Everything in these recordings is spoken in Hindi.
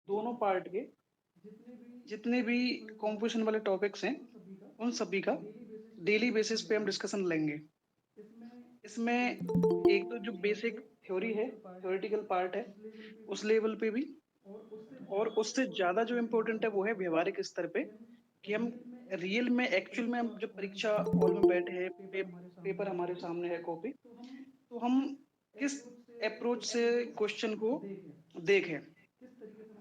दोनों पार्ट के जितने भी कॉम्पोजिशन वाले टॉपिक्स हैं उन सभी का डेली बेसिस पे हम डिस्कशन लेंगे। इसमें एक तो जो बेसिक थ्योरी है, थ्योरेटिकल पार्ट है, उस लेवल पे भी, और उससे ज़्यादा जो इम्पोर्टेंट है वो है व्यवहारिक स्तर पे, कि हम रियल में एक्चुअल में हम जब परीक्षा हॉल में बैठे हैं, पेपर हमारे सामने है, कॉपी, तो हम किस अप्रोच से क्वेश्चन को देखें,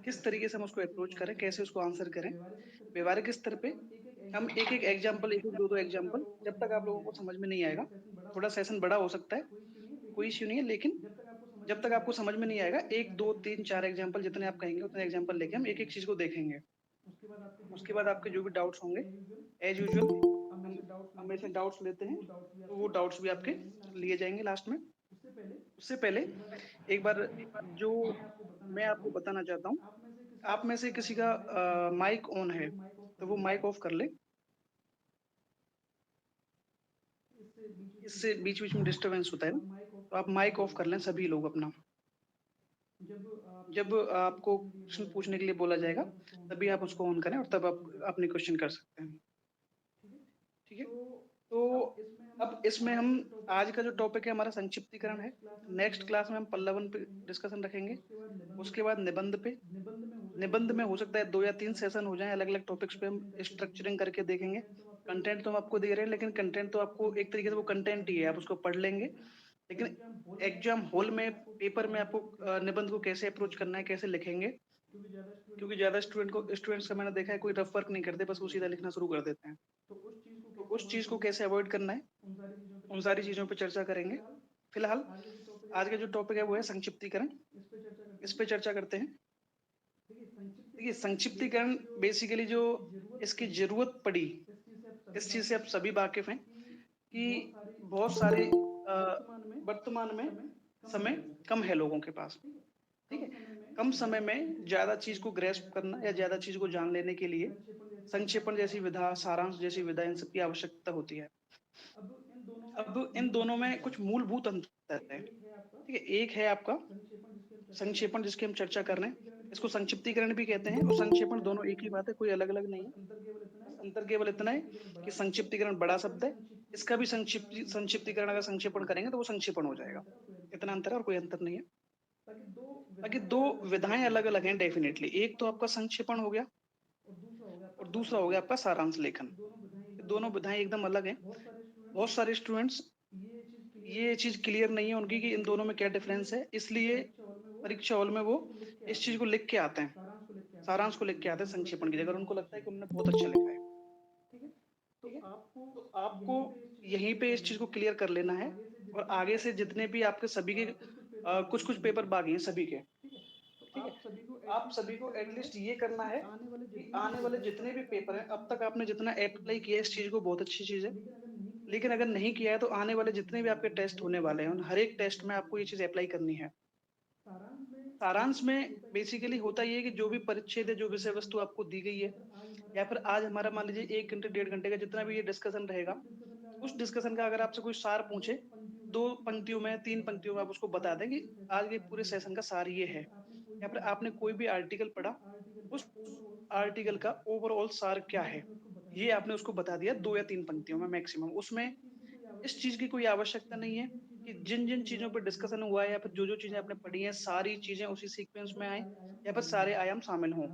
किस तरीके से हम उसको अप्रोच करें, कैसे उसको आंसर करें। व्यवहारिक स्तर पे हम एक एक एग्जाम्पल, एक एक दो दो एग्जाम्पल, जब तक आप लोगों को समझ में नहीं आएगा, थोड़ा सेशन बड़ा हो सकता है, कोई इश्यू नहीं है, लेकिन जब तक आपको समझ में नहीं आएगा, एक दो तीन चार एग्जाम्पल जितने आप कहेंगे उतने एग्जाम्पल लेके हम एक एक चीज को देखेंगे। उसके बाद आपके जो भी डाउट्स होंगे, एज यूजुअल हम हमें से डाउट्स लेते हैं, तो वो डाउट्स भी आपके लिए जाएंगे लास्ट में। उससे पहले एक बार जो मैं आपको बताना चाहता हूँ, आप में से किसी का माइक ऑन है तो वो माइक ऑफ कर ले, इससे बीच बीच में डिस्टरबेंस होता है ना, तो आप माइक ऑफ कर लें सभी लोग अपना। जब आपको क्वेश्चन पूछने के लिए बोला जाएगा तभी आप उसको ऑन करें और तब आप अपने क्वेश्चन कर सकते हैं। ठीक है, तो अब इसमें हम आज का जो टॉपिक है हमारा संक्षिप्तीकरण है। नेक्स्ट क्लास में हम पल्लवन पे डिस्कशन रखेंगे, उसके बाद निबंध पे। निबंध में हो सकता है 2 या 3 सेशन हो जाएं, अलग अलग टॉपिक्स पे हम स्ट्रक्चरिंग करके देखेंगे। कंटेंट तो हम आपको दे रहे हैं, लेकिन कंटेंट तो आपको एक तरीके से वो कंटेंट ही है, आप उसको पढ़ लेंगे, लेकिन एग्जाम हॉल में, पेपर में आपको निबंध को कैसे अप्रोच करना है, कैसे लिखेंगे, क्योंकि ज्यादा स्टूडेंट्स का मैंने देखा है कोई रफ वर्क नहीं करते, बस वो सीधा लिखना शुरू कर देते हैं। तो उस चीज को कैसे अवॉइड करना है, उन सारी चीजों पर चर्चा करेंगे। फिलहाल आज का जो टॉपिक है वो है संक्षिप्तीकरण, इस पे चर्चा करते हैं। देखिए, संक्षिप्तीकरण बेसिकली जो इसकी जरूरत पड़ी, इस चीज से आप सभी वाकिफ हैं कि बहुत सारे वर्तमान में समय कम है लोगों के पास। ठीक है, कम समय में ज्यादा चीज को ग्रेस्प करना या ज्यादा चीज को जान लेने के लिए संक्षेपण जैसी विधा, सारांश जैसी विधा, इन सबकी आवश्यकता होती है। अब इन दोनों में कुछ मूलभूत अंतर है। ठीक है, एक है आपका संक्षेपण जिसकी हम चर्चा कर रहे हैं, इसको संक्षिप्तीकरण भी कहते हैं, और संक्षेपण दोनों एक ही बात है, कोई अलग अलग नहीं है। बस अंतर केवल इतना है कि संक्षिप्तीकरण बड़ा शब्द है, इसका भी संक्षिप्तीकरण अगर संक्षेपण करेंगे तो वो संक्षेपण हो जाएगा। इतना अंतर है और कोई अंतर नहीं है। बाकी दो विधाएं अलग अलग हैं डेफिनेटली, एक तो आपका संक्षेपण हो गया और दूसरा हो गया आपका सारांश लेखन। दोनों विधाएं एकदम अलग हैं। बहुत सारे स्टूडेंट्स ये चीज क्लियर नहीं है उनकी कि इन दोनों में क्या डिफरेंस है, इसलिए परीक्षा हॉल में वो इस चीज को लिख के आते हैं, सारांश को लिख के आते हैं संक्षेपण की जगह, और उनको लगता है कि उन्होंने बहुत अच्छा लिखा है। ठीक है, तो आपको यहीं पे इस चीज को क्लियर कर लेना है, और आगे से जितने भी आपके सभी के कुछ कुछ पेपर बाकी हैं सभी के। ठीक है, आप सभी को एटलीस्ट ये करना है कि आने वाले जितने भी पेपर हैं, अब तक आपने जितना अप्लाई किया है इस चीज को, बहुत अच्छी चीज है, लेकिन अगर नहीं किया है तो आने वाले जितने भी आपके टेस्ट होने वाले हैं उन हर एक टेस्ट में आपको ये चीज अप्लाई करनी है। सारांश में बेसिकली होता ये है कि जो भी परिच्छेद है, जो विषय वस्तु आपको दी गई है, या फिर आज हमारा मान लीजिए 1 घंटे 1.5 घंटे का जितना भी ये डिस्कशन रहेगा, उस डिस्कशन का अगर आपसे कोई सार पूछे, 2 पंक्तियों में 3 पंक्तियों में आप उसको बता दें कि आज के पूरे सेशन का सार ये है। या फिर आपने कोई भी आर्टिकल पढ़ा, उस आर्टिकल का ओवरऑल सार क्या है, ये आपने उसको बता दिया 2 या 3 पंक्तियों में मैक्सिमम। उसमें इस चीज की कोई आवश्यकता नहीं है कि जिन जिन चीजों पर डिस्कशन हुआ है या फिर जो जो चीजें आपने पढ़ी हैं सारी चीजें उसी सीक्वेंस में आए, या फिर सारे आयाम शामिल हों।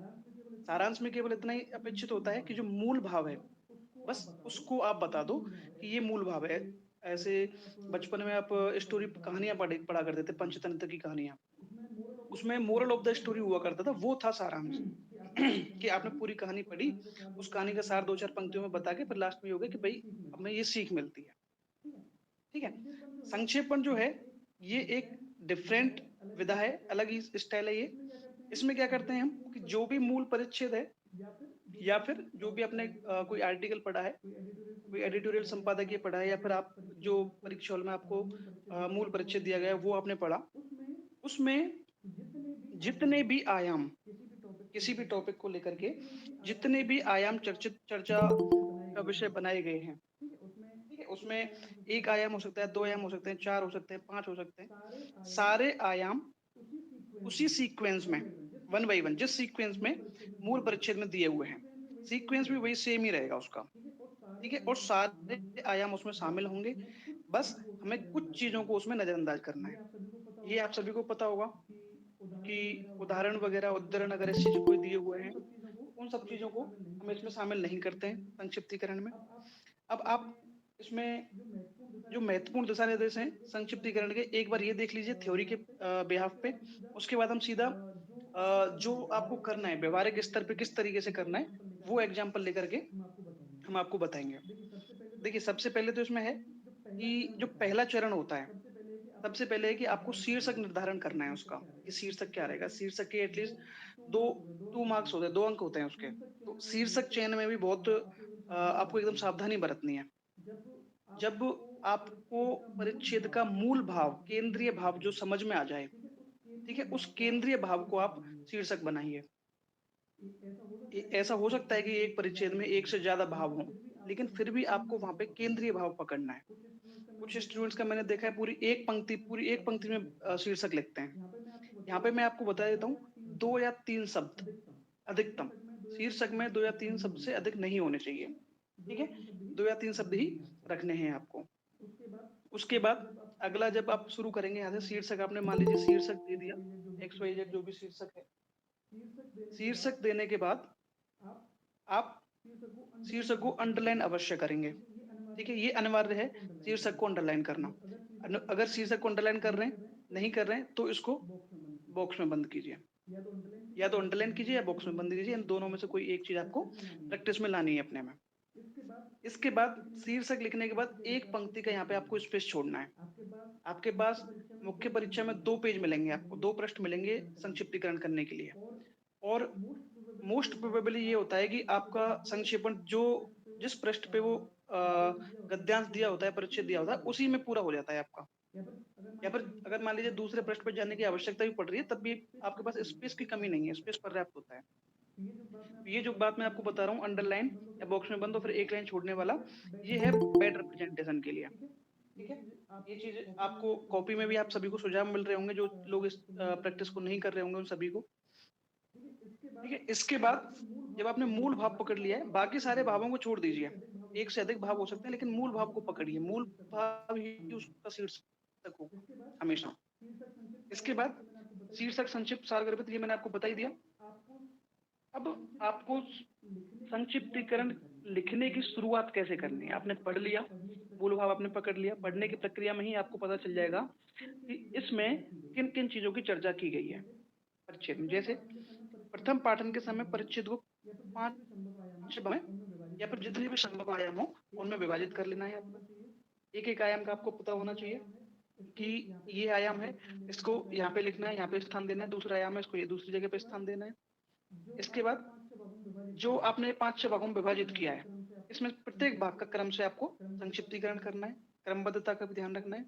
सारांश में केवल इतना ही अपेक्षित होता है कि जो मूल भाव है, बस उसको आप बता दो कि ये मूल भाव है। ऐसे बचपन में आप स्टोरी कहानियां पढ़ा करते थे, पंचतंत्र की कहानियां, उसमें मोरल ऑफ द स्टोरी हुआ करता था, वो था सारांश। कि आपने पूरी कहानी पढ़ी, उस कहानी का सार 2-4 पंक्तियों में बता के फिर लास्ट में ये हो गया कि भाई हमें ये सीख मिलती है। ठीक है, संक्षेपण जो है ये एक डिफरेंट विधा है, अलग ही स्टाइल है ये। इसमें क्या करते हैं हम कि जो भी मूल परिच्छेद है, या फिर जो भी आपने कोई आर्टिकल पढ़ा है, कोई एडिटोरियल संपादकीय पढ़ा है, या फिर आप जो परीक्षा हॉल में आपको मूल परिच्छेद दिया गया है वो आपने पढ़ा, उसमें जितने भी आयाम, किसी भी टॉपिक को लेकर के जितने भी आयाम चर्चित चर्चा का विषय बनाए गए हैं, ठीक है, उसमें एक आयाम हो सकता है, 2 आयाम हो सकते हैं, 4 हो सकते हैं, 5 हो सकते हैं, सारे आयाम उसी सीक्वेंस में वन बाई वन जिस सीक्वेंस में मूल परिच्छेद में दिए हुए हैं, सीक्वेंस भी वही सेम ही रहेगा उसका, ठीक है, और सारे आयाम उसमें शामिल होंगे, बस हमें कुछ चीजों को उसमें नजरअंदाज करना है। ये आप सभी को पता होगा कि उदाहरण वगैरह उद्धरण अगर इस चीज कोई दिए हुए हैं, उन सब चीजों को हम इसमें शामिल नहीं करते हैं संक्षिप्तीकरण में। अब आप इसमें जो महत्वपूर्ण दिशा निर्देश हैं संक्षिप्तीकरण के, एक बार ये देख लीजिए थ्योरी के बिहाफ पे, उसके बाद हम सीधा जो आपको करना है व्यवहारिक स्तर पे किस तरीके से करना है, वो एग्जाम्पल लेकर के हम आपको बताएंगे। देखिए सबसे पहले तो इसमें है कि जो पहला चरण होता है, सबसे पहले है कि आपको शीर्षक निर्धारण करना है उसका, कि शीर्षक क्या रहेगा। शीर्षक के एटलीस्ट दो 2 मार्क्स होते हैं, 2 अंक होते हैं उसके। तो शीर्षक चयन में भी बहुत आपको एकदम सावधानी बरतनी है। जब आपको परिच्छेद का मूल भाव, केंद्रीय भाव जो समझ में आ जाए, ठीक है, उस केंद्रीय भाव को आप शीर्षक बनाइए। ऐसा हो सकता है कि एक परिच्छेद में एक से ज्यादा भाव हों, लेकिन फिर भी आपको वहां पे केंद्रीय भाव पकड़ना है। कुछ स्टूडेंट्स का मैंने देखा है पूरी एक पंक्ति में शीर्षक लिखते हैं। यहाँ पे मैं आपको बता देता हूँ, 2 या 3 शब्द अधिकतम शीर्षक में, 2 या 3 शब्द से अधिक नहीं होने चाहिए, ठीक है, 2 या 3 शब्द ही रखने हैं आपको। उसके बाद अगला जब आप शुरू करेंगे यहाँ से शीर्षक, आपने मान लीजिए शीर्षक दे दिया XYZ जो भी शीर्षक है, शीर्षक देने के बाद आप शीर्षक को अंडरलाइन अवश्य करेंगे, ठीक है, ये अनिवार्य है शीर्षक को अंडरलाइन करना। अगर शीर्षक को अंडरलाइन कर रहे हैं, नहीं कर रहे हैं, तो इसको बॉक्स में बंद कीजिए, या तो अंडरलाइन कीजिए या बॉक्स में बंद कीजिए, इन दोनों में से कोई एक चीज आपको प्रैक्टिस में लानी है अपने में। इसके बाद शीर्षक लिखने के बाद एक पंक्ति का यहाँ पे आपको स्पेस छोड़ना है। आपके पास मुख्य परीक्षा में 2 पेज मिलेंगे, आपको 2 पृष्ठ मिलेंगे संक्षिप्तीकरण करने के लिए, और मोस्ट प्रोबेबली ये होता है कि आपका संक्षेपण जो जिस पृष्ठ पे वो गद्यांश दिया होता है, परिच्छेद दिया होता है, उसी में पूरा हो जाता है आपका। या फिर अगर मान लीजिए दूसरे पृष्ठ पर जाने की आवश्यकता भी पड़ रही है, तब भी आपके पास स्पेस की कमी नहीं है, स्पेस पर्याप्त होता है। ये जो बात मैं आपको बता रहा हूँ, अंडरलाइन या बॉक्स में बंद हो फिर एक लाइन छोड़ने वाला, ये है बेड रिप्रेजेंटेशन के लिए, ठीक है। ये चीज आपको कॉपी में भी आप सभी को सुझाव मिल रहे होंगे, जो लोग इस प्रैक्टिस को नहीं कर रहे होंगे उन सभी को, ठीक है। इसके बाद जब आपने मूल भाव पकड़ लिया है, बाकी सारे भावों को छोड़ दीजिए, एक से अधिक भाव हो सकते हैं, लेकिन मूल भाव को पकड़िए, मूल भाव ही उसका शीर्षक होगा हमेशा। इसके बाद शीर्षक, संक्षिप्त, सारगर्भित, ये मैंने आपको बता ही दिया। अब आपको संक्षिप्तीकरण लिखने की शुरुआत कैसे करनी है, आपने पढ़ लिया, मूल भाव आपने पकड़ लिया, पढ़ने की प्रक्रिया में ही आपको पता चल जाएगा कि इसमें किन किन चीजों की चर्चा की गई है परिच्छेद में। जैसे प्रथम पाठन के समय परिच्छेद को 5 में या फिर जितने भी संभव आयाम हो उनमें विभाजित कर लेना है आपको। एक एक आयाम का आपको पता होना चाहिए कि ये आयाम है, इसको यहाँ पे लिखना है, यहाँ पे स्थान देना है, दूसरा आयाम है, इसको ये दूसरी जगह पे स्थान देना है। इसके बाद जो आपने 5 भागों में विभाजित किया है, इसमें प्रत्येक भाग का क्रम से आपको संक्षिप्तीकरण करना है, क्रमबद्धता का भी ध्यान रखना है।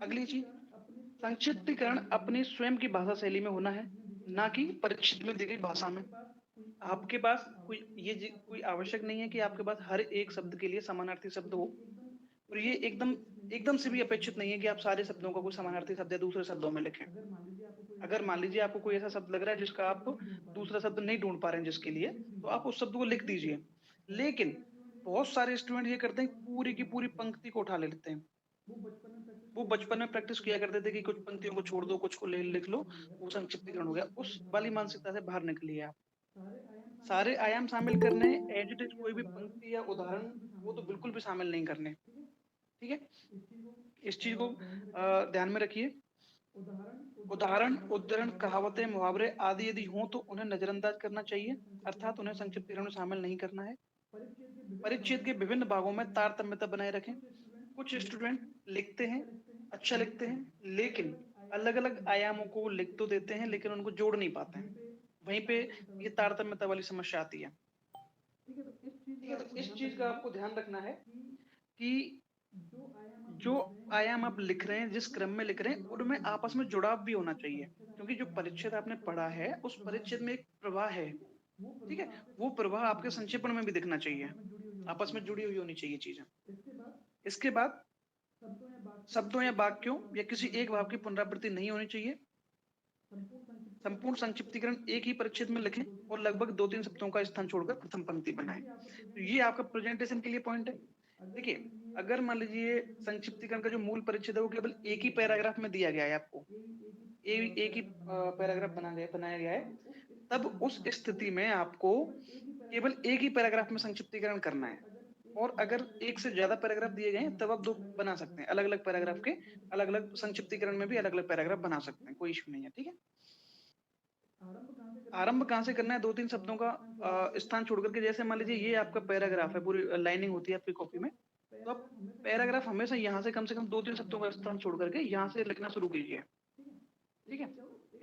अगली चीज, संक्षिप्तीकरण अपनी स्वयं की भाषा शैली में होना है, ना कि परिच्छेद में दी गई भाषा में। आपके पास कोई आवश्यक नहीं है कि आपके पास हर एक शब्द के लिए समानार्थी शब्द हो, और ये एकदम एकदम से भी अपेक्षित नहीं है कि आप सारे शब्दों का कोई समानार्थी शब्द या दूसरे शब्दों में लिखें। अगर मान लीजिए आपको कोई ऐसा शब्द लग रहा है जिसका आप दूसरा शब्द नहीं ढूंढ पा रहे हैं जिसके लिए, तो आप उस शब्द को लिख दीजिए। लेकिन बहुत सारे स्टूडेंट ये करते हैं, पूरी की पूरी पंक्ति को उठा लेते हैं। वो बचपन में प्रैक्टिस किया करते थे कि कुछ पंक्तियों को छोड़ दो, कुछ को लिख लो, वो संक्षिप्तीकरण हो गया। उस वाली मानसिकता से बाहर निकलिए आप। सारे आयाम शामिल करने, एज इट इज कोई भी पंक्ति या उदाहरण वो तो बिल्कुल भी शामिल नहीं करने, ठीक है। इस चीज को ध्यान में रखिए। उदाहरण, उद्धरण, कहावतें, मुहावरे आदि यदि हों तो उन्हें नजरअंदाज करना चाहिए, अर्थात उन्हें संक्षिप्तीकरण में शामिल नहीं करना है। परिच्छेद के विभिन्न भागों में तारतम्यता बनाए रखें। कुछ स्टूडेंट लिखते हैं, अच्छा लिखते हैं, लेकिन अलग अलग आयामों को लिख तो देते हैं लेकिन उनको जोड़ नहीं पाते हैं, वहीं पे ये तारतम्यता वाली समस्या आती है, ठीक है। तो इस चीज का आपको ध्यान रखना है कि जो आयाम आप लिख रहे हैं, जिस क्रम में लिख रहे हैं, उनमें आपस में जुड़ाव भी होना चाहिए, क्योंकि जो परिच्छेद आपने पढ़ा है उस परिच्छेद में एक प्रवाह है, ठीक है, वो प्रवाह आपके संक्षेपण में भी दिखना चाहिए, आपस में जुड़ी हुई होनी चाहिए चीजें। इसके बाद शब्दों या वाक्यों या किसी एक भाव की पुनरावृत्ति नहीं होनी चाहिए। संपूर्ण संक्षिप्तीकरण एक ही परिच्छेद में लिखें और लगभग 2-3 शब्दों का स्थान छोड़कर प्रथम पंक्ति बनाएं। तो ये आपका प्रेजेंटेशन के लिए पॉइंट है। देखिए, अगर मान लीजिए संक्षिप्तीकरण का जो मूल परिच्छेद है वो केवल एक ही पैराग्राफ में दिया गया है आपको, एक ही पैराग्राफ बनाया गया है, तब उस स्थिति में आपको केवल एक ही पैराग्राफ में संक्षिप्तीकरण करना है। और अगर एक से ज्यादा पैराग्राफ दिए गए हैं तब आप 2 बना सकते हैं। अलग-अलग पैराग्राफ के अलग-अलग संक्षिप्तीकरण में भी अलग-अलग पैराग्राफ बना सकते हैं, कोई इश्यू नहीं है, ठीक है? आरंभ कहाँ से करना है? 2-3 शब्दों का स्थान छोड़ कर के, जैसे मान लीजिए ये आपका पैराग्राफ है, पूरी लाइनिंग होती है आपकी कॉपी में, तो आप पैराग्राफ हमेशा यहाँ से कम 2-3 शब्दों का स्थान छोड़ करके यहाँ से लिखना शुरू कीजिए, ठीक है?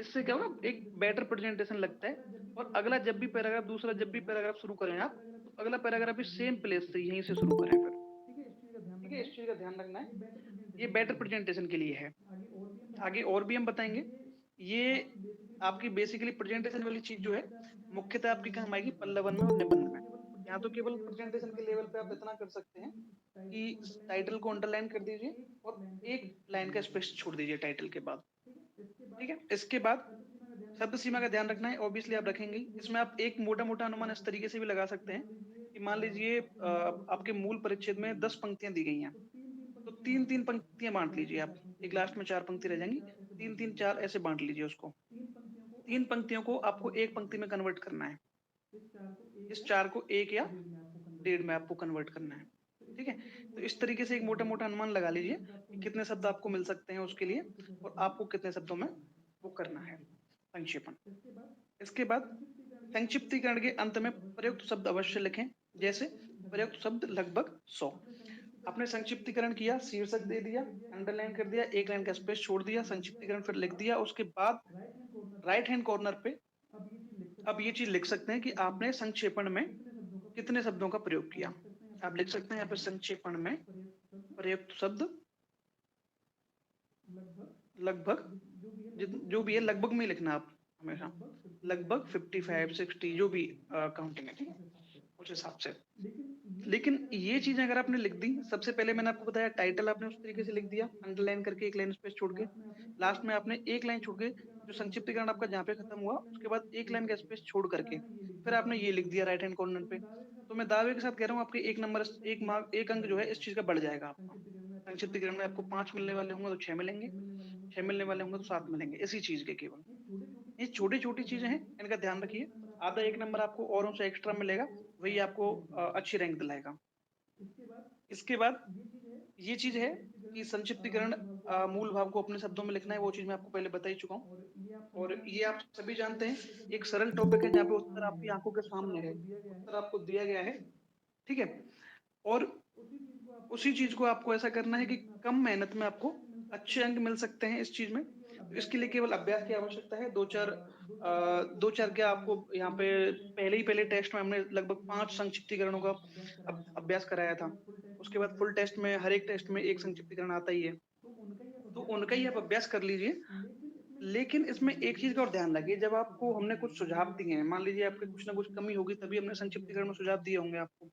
इससे क्या होगा, एक बेटर प्रेजेंटेशन लगता है। और अगला जब भी पैराग्राफ, दूसरा जब भी पैराग्राफ शुरू करें आप, तो अगला पैराग्राफ भी सेम प्लेस से यहीं से शुरू करें फिर, ठीक है? इस चीज का ध्यान रखना है, ये बेटर प्रेजेंटेशन के लिए है। आगे और भी हम बताएंगे। ये आपकी बेसिकली प्रेजेंटेशन वाली चीज जो है मुख्यतः आपकी काम आएगी पल्लवन में और निबंध में। यहाँ तो केवल प्रेजेंटेशन के लेवल पे आप इतना कर सकते हैं कि टाइटल को अंडरलाइन कर दीजिए और एक लाइन का स्पेस छोड़ दीजिए टाइटल के बाद, ठीक है? इसके बाद शब्द सीमा का ध्यान रखना है, ऑब्वियसली आप रखेंगे ही। इसमें आप एक मोटा-मोटा अनुमान इस तरीके से भी लगा सकते हैं कि मान लीजिए आपके मूल परिच्छेद में 10 पंक्तियां दी गई हैं, तो 3-3 पंक्तियां बांट लीजिए आप। एक लास्ट में 4 पंक्ति रह जाएंगी, 3-3 4 ऐसे बांट लीजिए उसको। 3 पंक्तियों को आपको एक पंक्ति में कन्वर्ट करना है। इस 4 को 1 या 1.5 में आपको कन्वर्ट करना है, ठीक है? तो इस तरीके से एक मोटा-मोटा अनुमान लगा लीजिए कि कितने शब्द आपको मिल सकते हैं उसके लिए और आपको कितने शब्दों में वो करना है संक्षेपण। इसके बाद संक्षिप्तीकरण के अंत में प्रयुक्त शब्द अवश्य लिखें, जैसे प्रयुक्त शब्द लगभग 100। आपने संक्षिप्तीकरण किया, शीर्षक दे दिया, अंडरलाइन कर दिया, एक लाइन का स्पेस छोड़ दिया, संक्षिप्तीकरण फिर लिख दिया। उसके बाद राइट हैंड कॉर्नर पे अब ये चीज लिख सकते हैं कि आपने संक्षेपण में कितने शब्दों का प्रयोग किया। आप लिख सकते हैं यहाँ पे संक्षेपण में प्रयुक्त शब्द लगभग, जो भी है लगभग में लिखना आप हमेशा, लगभग 55 60 जो भी काउंटिंग है, ठीक है, उस हिसाब से। लेकिन ये चीजें अगर आपने लिख दी, सबसे पहले मैंने आपको बताया टाइटल आपने उस तरीके से लिख दिया, अंडरलाइन करके एक लाइन स्पेस छोड़ के, लास्ट में आपने एक लाइन छोड़ के, जो संक्षिप्तीकरण आपका जहाँ पे खत्म हुआ उसके बाद एक लाइन का स्पेस छोड़ करके फिर आपने ये लिख दिया राइट हैंड कॉर्नर पे। तो मैं दावे के साथ कह रहा हूँ आपके एक नंबर, एक मार्क, एक अंक जो है इस चीज का बढ़ जाएगा आपका। संक्षिप्तीकरण में आपको 5 मिलने वाले होंगे तो 6 मिलेंगे, 6 मिलने वाले होंगे तो 7 मिलेंगे, इसी चीज के केवल। ये छोटी छोटी चीजें हैं, इनका ध्यान रखिए। आधा एक नंबर आपको औरों से एक्स्ट्रा मिलेगा, वही आपको अच्छी रैंक दिलाएगा। इसके बाद ये चीज है कि संक्षिप्तीकरण मूल भाव को अपने शब्दों में लिखना है, वो चीज मैं आपको पहले बता ही चुका हूँ। और ये आप सभी जानते हैं, एक सरल टॉपिक है जहाँ पे उत्तर आपकी आंखों के सामने है, उत्तर आपको दिया गया है, ठीक है? और उसी चीज को आपको ऐसा करना है कि कम मेहनत में आपको अच्छे अंक मिल सकते हैं इस चीज में। तो इसके लिए केवल अभ्यास की आवश्यकता है। 2-4 क्या आपको यहाँ पे पहले टेस्ट में हमने लगभग 5 संक्षिप्तीकरणों का अभ्यास कराया था। उसके बाद फुल टेस्ट में हर एक टेस्ट में एक संक्षिप्तीकरण आता ही है, तो उनका ही आप अभ्यास कर लीजिए। लेकिन इसमें एक चीज का और ध्यान रखिए, जब आपको हमने कुछ सुझाव दिए हैं, मान लीजिए आपके कुछ ना कुछ कमी होगी तभी हमने संक्षिप्तीकरण में सुझाव दिए होंगे आपको,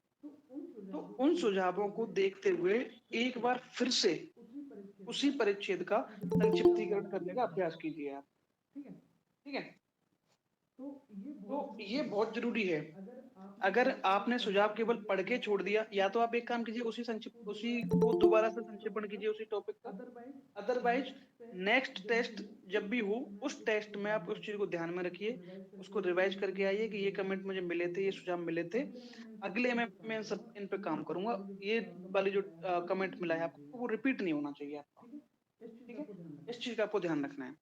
तो उन सुझावों को देखते हुए एक बार फिर से उसी परिच्छेद का संक्षिप्तीकरण करने का अभ्यास कीजिए आप, ठीक है? तो ये बहुत जरूरी है। अगर आपने सुझाव केवल पढ़ के छोड़ दिया, या तो आप एक काम कीजिए, उसी को दोबारा से संक्षेपण कीजिए उसी टॉपिक का। अदरवाइज नेक्स्ट टेस्ट जब भी हो, उस टेस्ट में आप उस चीज को ध्यान में रखिए, उसको रिवाइज करके आइए कि ये कमेंट मुझे मिले थे, ये सुझाव मिले थे, अगले में मैं इन पे काम करूंगा। ये वाली जो कमेंट मिला है आपको, वो रिपीट नहीं होना चाहिए आपका, ठीक है? इस चीज का आपको ध्यान रखना है।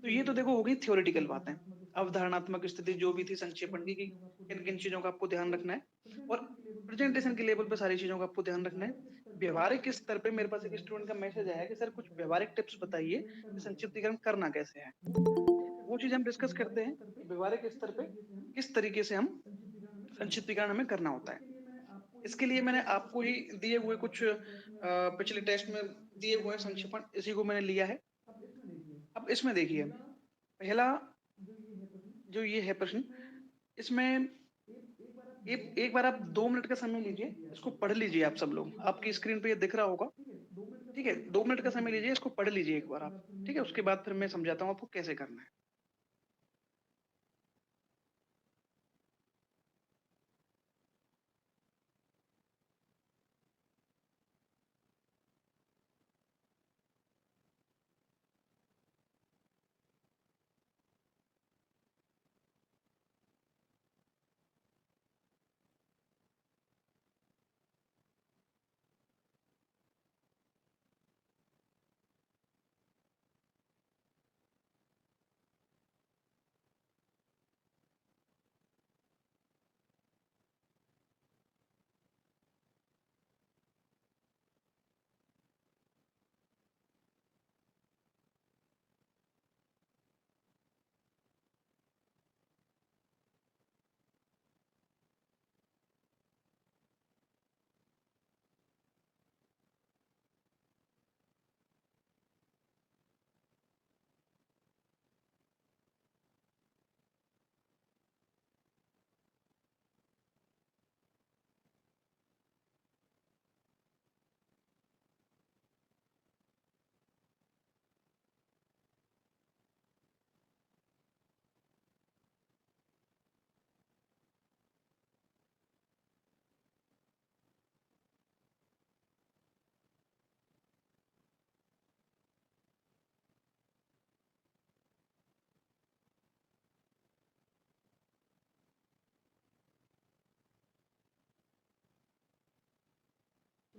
तो ये तो देखो हो गई थ्योरेटिकल बातें, अवधारणात्मक स्थिति जो भी थी संक्षेपण की, किन किन चीजों का आपको ध्यान रखना है, और प्रेजेंटेशन के लेवल पे सारी चीजों का आपको ध्यान रखना है। व्यवहारिक स्तर पे मेरे पास एक स्टूडेंट का मैसेज आया कि सर कुछ व्यवहारिक टिप्स बताइए कि संक्षिप्तीकरण करना कैसे है। वो चीज हम डिस्कस करते हैं कि व्यवहारिक स्तर पे किस तरीके से हम संक्षिप्तीकरण हमें करना होता है। इसके लिए मैंने आपको ही दिए हुए कुछ पिछले टेस्ट में दिए हुए संक्षेपण, इसी को मैंने लिया है। अब इसमें देखिए, पहला जो ये है प्रश्न, इसमें एक बार आप 2 मिनट का समय लीजिए, इसको पढ़ लीजिए आप सब लोग, आपकी स्क्रीन पे ये दिख रहा होगा, ठीक है? 2 मिनट का समय लीजिए, इसको पढ़ लीजिए एक बार आप, ठीक है? उसके बाद फिर मैं समझाता हूँ आपको कैसे करना है।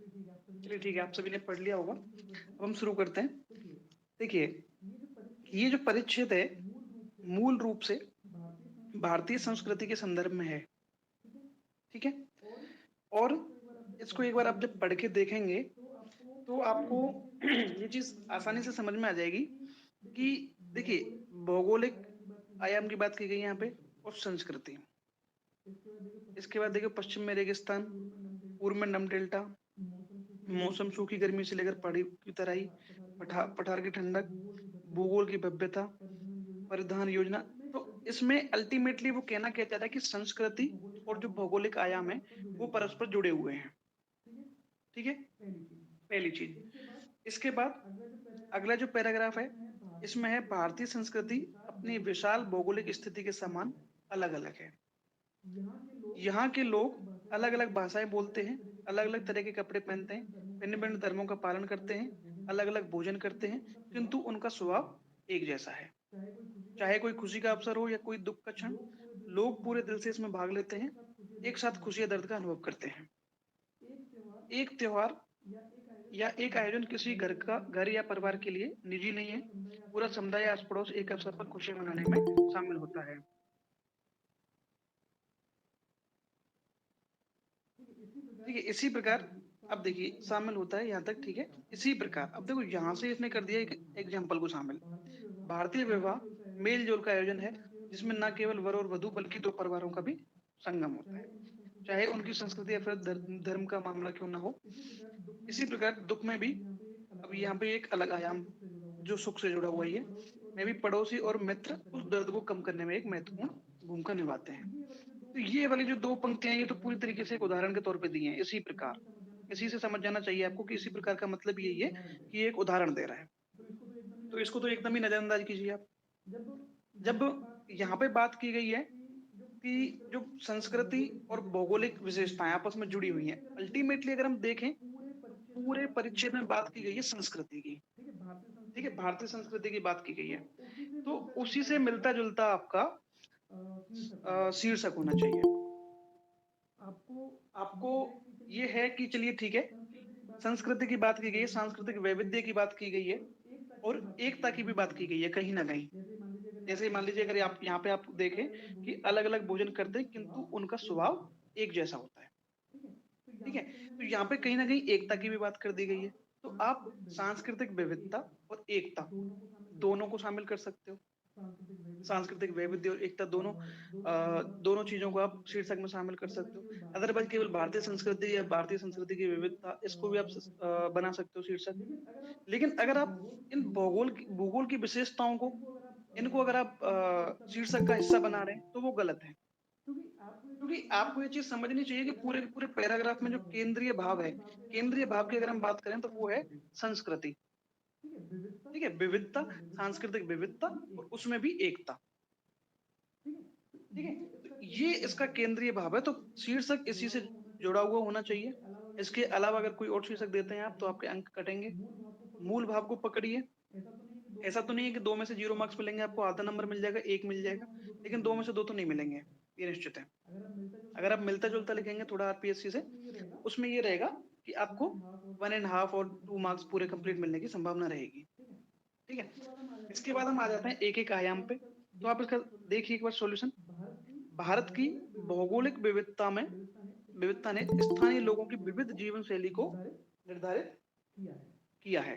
चलिए ठीक है, आप सभी ने पढ़ लिया होगा। अब हम शुरू करते हैं। देखिए, ये जो परिच्छेद है मूल रूप से भारतीय संस्कृति के संदर्भ में है, ठीक है। और इसको एक बार आप जब पढ़ के देखेंगे तो आपको ये चीज आसानी से समझ में आ जाएगी कि देखिए, भौगोलिक आयाम की बात की गई है यहाँ पे और संस्कृति। इसके बाद देखिए, पश्चिम में रेगिस्तान, पूर्व में नम डेल्टा, मौसम सूखी गर्मी से लेकर पहाड़ी की तराई, पठार की ठंडक, भूगोल की भव्यता, परिधान योजना। तो इसमें अल्टीमेटली वो कहना क्या चाहता है कि संस्कृति और जो भौगोलिक आयाम है वो परस्पर जुड़े हुए हैं, ठीक है, पहली चीज। इसके बाद अगला जो पैराग्राफ है, इसमें है भारतीय संस्कृति अपनी विशाल भौगोलिक स्थिति के समान अलग अलग है। यहाँ के लोग अलग अलग भाषाएं बोलते हैं, अलग अलग तरह के कपड़े पहनते हैं, भिन्न भिन्न धर्मों का पालन करते हैं, अलग अलग भोजन करते हैं, किंतु उनका स्वभाव एक जैसा है। चाहे कोई खुशी का अवसर हो या कोई दुख का क्षण, लोग पूरे दिल से इसमें भाग लेते हैं, एक साथ खुशी या दर्द का अनुभव करते हैं। एक त्योहार या एक आयोजन किसी घर या परिवार के लिए निजी नहीं है, पूरा समुदाय या आस पड़ोस एक अवसर पर खुशी मनाने में शामिल होता है। ठीक है, इसी प्रकार अब देखिए शामिल होता है यहाँ तक, ठीक है। इसी प्रकार अब देखो, यहाँ से इसने कर दिया एक एग्जाम्पल को शामिल। भारतीय विवाह मेल जोल का आयोजन है, जिसमें न केवल वर और वधु बल्कि दो परिवारों का भी संगम होता है, चाहे उनकी संस्कृति या फिर धर्म का मामला क्यों ना हो। इसी प्रकार दुख में भी अब यहाँ पे एक अलग आयाम जो सुख से जुड़ा हुआ ही है, में भी पड़ोसी और मित्र उस दर्द को कम करने में एक महत्वपूर्ण भूमिका निभाते हैं। तो ये वाली जो दो पंक्तियां, ये तो पूरी तरीके से एक उदाहरण के तौर पे दी हैं। इसी प्रकार, इसी से समझ जाना चाहिए आपको कि इसी प्रकार का मतलब यही है कि ये एक उदाहरण दे रहा है। तो इसको तो एकदम ही नजरअंदाज कीजिए आप। जब यहाँ पे बात की गई है कि जो संस्कृति और भौगोलिक विशेषताएं आपस में जुड़ी हुई हैं, अल्टीमेटली अगर हम देखें तो पूरे परिच्छेद में बात की गई है संस्कृति की, ठीक है, भारतीय संस्कृति की बात की गई है। तो उसी से मिलता जुलता आपका शीर्षक होना चाहिए। आपको ये है कि चलिए ठीक है, संस्कृति की बात की गई है, सांस्कृतिक वैविध्य की बात की गई है और एकता की भी बात की गई है कहीं ना कहीं। जैसे मान लीजिए, अगर आप यहाँ पे आप देखें कि अलग अलग भोजन करते हैं किंतु उनका स्वभाव एक जैसा होता है, ठीक है। तो यहाँ पे कहीं ना कहीं एकता की भी बात कर दी गई है। तो आप सांस्कृतिक विविधता और एकता दोनों को शामिल कर सकते हो। सांस्कृतिक वैविध्य और एकता दोनों चीजों को आप शीर्षक में शामिल कर सकते हो। अदरवाइज केवल भारतीय संस्कृति या भारतीय संस्कृति की विविधता, इसको भी आप बना सकते हो शीर्षक। लेकिन अगर आप इन भूगोल की विशेषताओं को, इनको अगर आप शीर्षक का हिस्सा बना रहे हैं तो वो गलत है। क्योंकि आपको ये चीज समझनी चाहिए कि पूरे पूरे पैराग्राफ में जो केंद्रीय भाव है, केंद्रीय भाव की अगर हम बात करें तो वो है संस्कृति, ठीक है, विविधता, सांस्कृतिक विविधता और उसमें भी एकता, ठीक है। तो ये इसका केंद्रीय भाव है, तो शीर्षक इसी से जुड़ा हुआ होना चाहिए। इसके अलावा अगर कोई और शीर्षक देते हैं आप तो आपके अंक कटेंगे। मूल भाव को पकड़िए। ऐसा तो नहीं है कि 2 में से 0 मार्क्स मिलेंगे आपको, आधा नंबर मिल जाएगा, 1 मिल जाएगा, लेकिन 2 में से 2 तो नहीं मिलेंगे, ये निश्चित है। अगर आप मिलता जुलता लिखेंगे थोड़ा आरपीएससी से, उसमें ये रहेगा कि आपको 1.5 और 2 मार्क्स पूरे कंप्लीट मिलने की संभावना रहेगी, ठीक है। इसके बाद हम आ जाते हैं एक एक आयाम पे। तो आप इसका देखिए एक बार सॉल्यूशन। भारत की भौगोलिक विविधता ने स्थानीय लोगों की विविध जीवन शैली को निर्धारित किया है।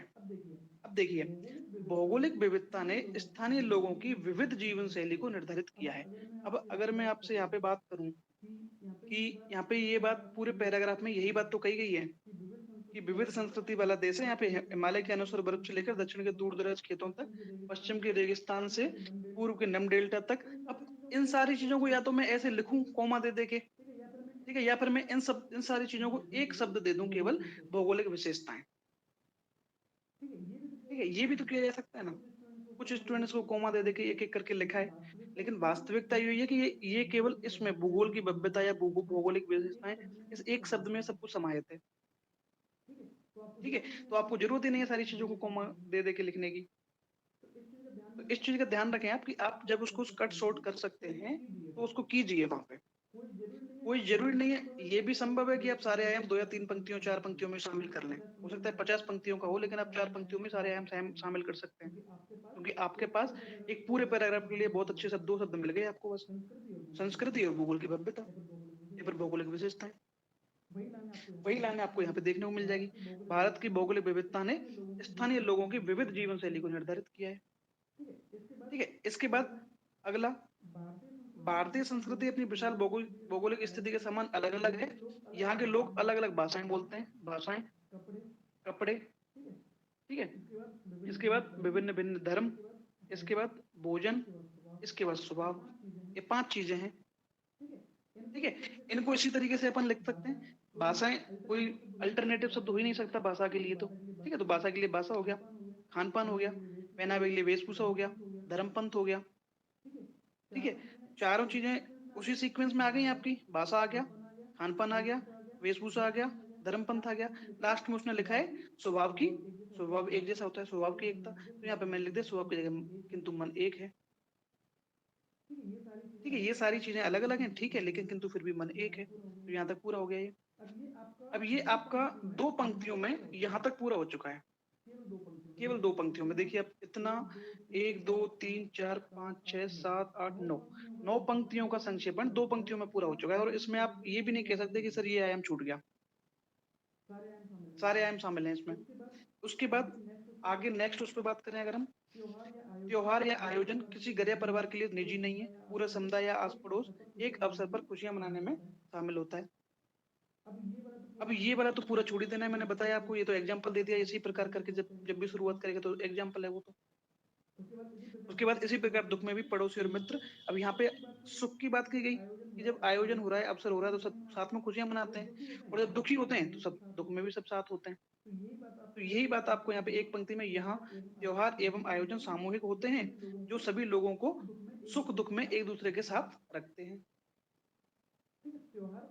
अब देखिए, भौगोलिक विविधता ने स्थानीय लोगों की विविध जीवन शैली को निर्धारित किया है। अब अगर मैं आपसे यहाँ पे बात करूं कि यहाँ पे ये बात पूरे पैराग्राफ में यही बात तो कही गई है कि विविध संस्कृति वाला देश है। यहाँ पे हिमालय के अनुसार बर्फ से लेकर दक्षिण के दूर दराज खेतों तक, पश्चिम के रेगिस्तान से पूर्व के नम डेल्टा तक। अब इन सारी चीजों को या तो मैं ऐसे लिखूं कोमा दे के, ठीक है, या फिर मैं इन सारी चीजों को एक शब्द दे दूं, केवल भौगोलिक विशेषताएं, ठीक है, ये भी तो किया जा सकता है ना। कुछ स्टूडेंट्स को कोमा दे के एक एक करके लिखा है, लेकिन वास्तविकता ये है कि ये केवल इसमें भूगोल की भव्यता या भौगोलिक विशेषताएं इस एक शब्द में सब कुछ समाहित है, ठीक है। तो आपको जरूरत ही नहीं है सारी चीजों को कोमा दे के लिखने की। तो इस चीज का ध्यान रखें आप कि आप जब उसको कट शॉर्ट कर सकते हैं तो उसको कीजिए वहां पे। कोई ज़रूरी नहीं है, ये भी संभव है कि आप सारे आयाम 2 या 3 पंक्तियों, 4 पंक्तियों में शामिल कर लें। हो सकता है 50 पंक्तियों का हो, लेकिन आप 4 पंक्तियों में सारे आयाम शामिल कर सकते हैं। क्योंकि आपके पास एक पूरे पैराग्राफ के लिए बहुत अच्छे शब्द 2 शब्द मिल गए आपको बस। संस्कृति और भूगोल की भव्यता या फिर भौगोलिक विशेषताएँ। वही लाइन आपको यहाँ पे देखने को मिल जाएगी। भारत की भौगोलिक विविधता ने स्थानीय लोगों की विविध जीवन शैली को निर्धारित किया है। ठीक है? इसके बाद अगला, भारतीय संस्कृति अपनी विशाल भौगोलिक स्थिति के समान अलग-अलग है। यहाँ के लोग अलग-अलग भाषाएँ बोलते हैं, कपड़े, ठीक है? इसके बाद विभिन्न-भिन्न धर्म, इसके बाद भोजन, इसके बाद स्वभाव। ये 5 चीज़ें हैं, ठीक है? इनको इसी तरीके से अपन लिख सकते हैं। भाषाएँ, कोई अल्टरनेटिव शब्द हो ही नहीं सकता भाषा के लिए तो, ठीक है? तो भाषा के लिए भाषा हो गया, खान-पान हो गया, पहनावे के लिए वेशभूषा हो गया, धर्म-पंथ हो गया, ठीक है? चारों चीज़ें उसी सीक्वेंस में आ गई आपकी, भाषा आ गया, खान-पान आ गया, वेशभूषा आ गया, धर्म-पंथ आ गया। लास्ट में उसने लिखा है स्वभाव की, स्वभाव एक जैसा होता है, स्वभाव की एकता। तो यहाँ पे मैंने लिख दिया स्वभाव की जगह किंतु मन एक है। ठीक है, ये सारी चीज़ें अलग-अलग हैं, ठीक है, लेकिन किंतु फिर भी मन एक है। तो यहाँ तक पूरा हो गया ये। अब ये आपका 2 पंक्तियों में यहाँ तक पूरा हो चुका है। केवल 2 पंक्तियों में देखिए आप इतना 1, 2, 3, 4, 5, 6, 7, 8, 9 9 पंक्तियों का संक्षेपण 2 पंक्तियों में पूरा हो चुका है और इसमें आप ये भी नहीं कह सकते कि सर ये आयाम छूट गया। सारे आयाम शामिल हैं इसमें। उसके बाद आगे नेक्स्ट उस पे बात करें अगर हम, त्योहार या आयोजन किसी घर या परिवार के लिए निजी नहीं है। पूरा समुदाय या आस-पड़ोस एक अवसर पर खुशियाँ मनाने में शामिल होता है। अब ये वाला तो पूरा छोड़ ही देना है, मैंने बताया आपको, ये तो एग्ज़ाम्पल दे दिया इसी प्रकार करके जब जब भी शुरुआत करेंगे तो एग्ज़ाम्पल है वो तो। उसके बाद इसी प्रकार दुःख में भी पड़ोसी और मित्र। अब यहाँ पे सुख की बात की गई कि जब आयोजन हो रहा है, अवसर हो रहा है तो सब साथ में खुशियाँ मनाते हैं और जब दुखी होते हैं तो सब दुःख में भी सब साथ होते हैं। तो यही बात आपको यहाँ पे एक पंक्ति में यहाँ त्योहार एवं आयोजन सामूहिक होते हैं, जो सभी लोगों को सुख-दुःख में एक-दूसरे के साथ रखते हैं।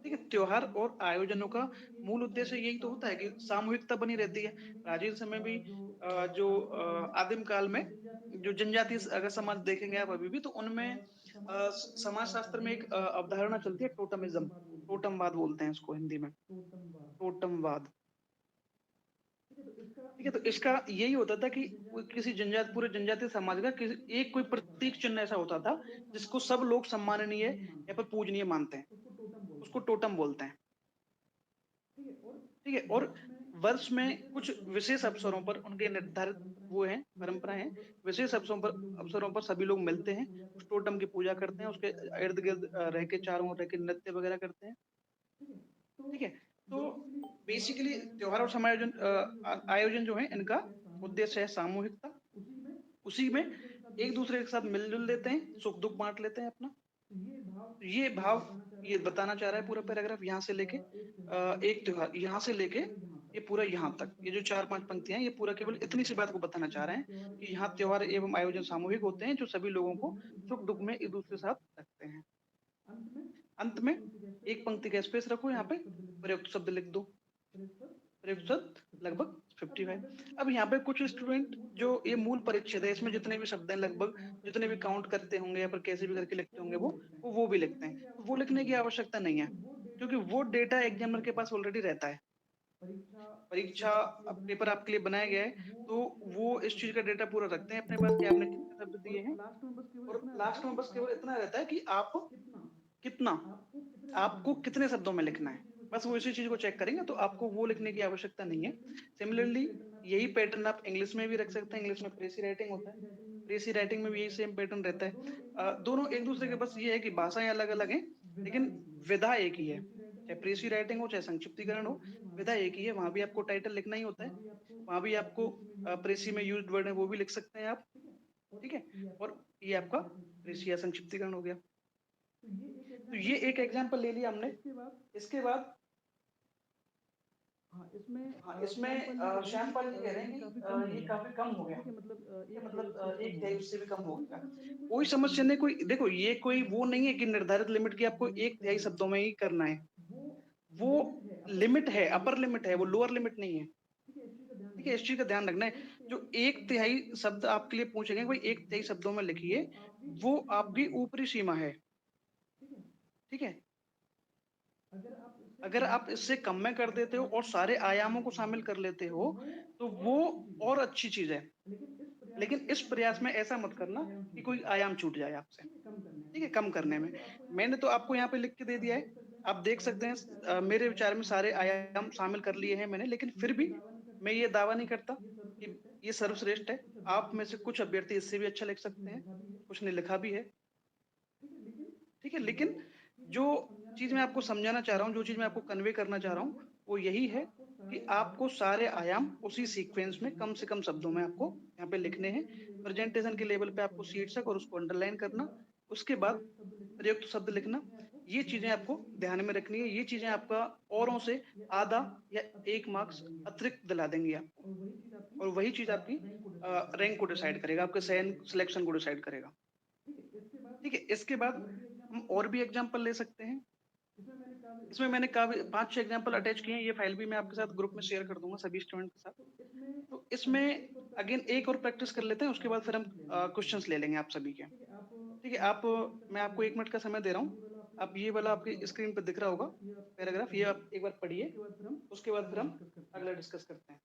ठीक है, त्योहार और आयोजनों का मूल उद्देश्य यही तो होता है कि सामूहिकता बनी रहती है। प्राचीन समय भी आदिम काल में जो जनजातीय अगर समाज देखेंगे आप अभी भी तो उनमें समाज शास्त्र में एक अवधारणा चलती है टोटमिज़्म, टोटमवाद बोलते हैं उसको हिंदी में, टोटमवाद। ठीक है, तो इसका यही होता था कि कोई किसी पूरे जनजातीय समाज का किसी एक कोई प्रतीक चिन्ह ऐसा होता था, जिसको सब लोग सम्माननीय या फिर पूजनीय मानते हैं। उसको टोटम बोलते हैं। ठीक है? और वर्ष में कुछ विशेष अवसरों पर उनके निर्धारित वो हैं, परंपराएँ हैं। विशेष अवसरों पर सभी लोग मिलते हैं, उस टोटम की पूजा करते हैं, उसके इर्द-गिर्द रह के चारों ओर रह के नृत्य वगैरह करते हैं। ठीक है? तो बेसिकली त्योहार और समायोजन आयोजन जो है इनका उद्देश्य है सामूहिकता। उसी में एक-दूसरे के साथ मिल-जुल लेते हैं, सुख-दुःख बाँट लेते हैं अपना। ये भाव ये बताना चाह रहा है पूरा पैराग्राफ यहाँ से लेके एक त्योहार यहाँ से लेके ये पूरा यहाँ तक। ये जो 4-5 पंक्तियाँ हैं, ये पूरा केवल इतनी सी बात को बताना चाह रहे हैं कि यहाँ त्योहार एवं आयोजन सामूहिक होते हैं, जो सभी लोगों को सुख-दुःख में एक-दूसरे के साथ रखते हैं। अंत में एक पंक्ति का स्पेस रखो यहाँ पे, प्रयुक्त शब्द लिख दो। प्रयुक्त शब्द लगभग 55। अब यहाँ पे कुछ स्टूडेंट जो ये मूल परिच्छेद है, इसमें जितने भी शब्द हैं लगभग, जितने भी काउंट करते होंगे या फिर कैसे भी करके लिखते होंगे वो भी लिखते हैं। तो वो लिखने की आवश्यकता नहीं है, क्योंकि वो डेटा एग्जामिनर के पास ऑलरेडी रहता है। परीक्षा पेपर आपके लिए बनाया गया है, तो वो इस चीज़ का डेटा पूरा रखते हैं अपने पास कि आपने कितने शब्द दिए हैं और लास्ट में बस केवल इतना रहता है कि आप कितना आपको कितने शब्दों में लिखना है। बस वो इसी चीज़ को चेक करेंगे तो आपको वो लिखने की आवश्यकता नहीं है। सिमिलरली यही पैटर्न आप इंग्लिश में भी रख सकते हैं, इंग्लिश में प्रेसी राइटिंग होता है। प्रेसी राइटिंग में भी यही सेम पैटर्न रहता है। दोनों एक-दूसरे के बस ये है कि भाषाएँ अलग-अलग हैं, लेकिन विधा एक ही है। चाहे प्रेसी राइटिंग हो, चाहे संक्षिप्तीकरण हो, विधा एक ही है। वहाँ भी आपको टाइटल लिखना ही होता है। वहाँ भी आपको प्रेसी में यूज्ड वर्ड है वो भी लिख सकते हैं आप, ठीक है? और ये आपका प्रेसी या संक्षिप्तीकरण हो गया। तो ये एक एग्जांपल ले लिया हमने। इसके बाद हाँ, इसमें श्यामपाल जी कह रहे हैं कि ये काफ़ी कम हो गया। ठीक है, मतलब 1 तिहाई उससे भी कम हो गया। कोई समस्या नहीं, कोई देखो ये कोई वो नहीं है कि निर्धारित लिमिट की आपको 1 तिहाई शब्दों में ही करना है। वो लिमिट है, अपर लिमिट है, वो लोअर लिमिट नहीं है। ठीक है, इस चीज़ का ध्यान रखना है। जो 1 तिहाई शब्द आपके लिए पूछे गए, वही 1 तिहाई शब्दों में लिखिए, वो आपकी ऊपरी सीमा है। ठीक है? अगर आप इससे कम में कर देते हो और सारे आयामों को शामिल कर लेते हो, तो वो और अच्छी चीज़ है। लेकिन इस प्रयास में ऐसा मत करना कि कोई आयाम छूट जाए आपसे, ठीक है? कम करने में। मैंने तो आपको यहाँ पे लिख के दे दिया है। आप देख सकते हैं मेरे विचार में सारे आयाम शामिल कर लिए हैं मैंने, लेकिन फिर भी मैं ये दावा नहीं करता कि ये सर्वश्रेष्ठ है। आप में से कुछ अभ्यर्थी इससे भी अच्छा लिख सकते हैं, कुछ ने लिखा भी है, ठीक है? लेकिन जो चीज़ मैं आपको समझाना चाह रहा हूँ, जो चीज़ मैं आपको कन्वे करना चाह रहा हूँ, वो यही है कि आपको सारे आयाम उसी सीक्वेंस में कम से कम शब्दों में आपको यहाँ पे लिखने हैं। प्रेजेंटेशन के लेवल पे आपको शीर्षक और उसको अंडरलाइन करना, उसके बाद प्रयुक्त शब्द लिखना, ये चीज़ें आपको ध्यान में रखनी है। ये चीज़ें आपका औरों से आधा या 1 मार्क्स अतिरिक्त दिला देंगी आपको, और वही चीज़ आपकी रैंक को डिसाइड करेगा, आपके सयन सिलेक्शन को डिसाइड करेगा। ठीक है? इसके बाद हम और भी एग्ज़ाम्पल ले सकते हैं। इसमें मैंने काफ़ी 5-6 एग्ज़ाम्पल अटैच किए हैं, ये फाइल भी मैं आपके साथ ग्रुप में शेयर कर दूँगा सभी स्टूडेंट के साथ। तो इसमें अगेन एक और प्रैक्टिस कर लेते हैं, उसके बाद फिर हम क्वेश्चन्स ले लेंगे आप सभी के। ठीक है? मैं आपको 1 मिनट का समय दे रहा हूँ। आप ये वाला आपकी स्क्रीन पे दिख रहा होगा पैराग्राफ, ये आप एक बार पढ़िए, उसके बाद फिर हम अगला डिस्कस करते हैं।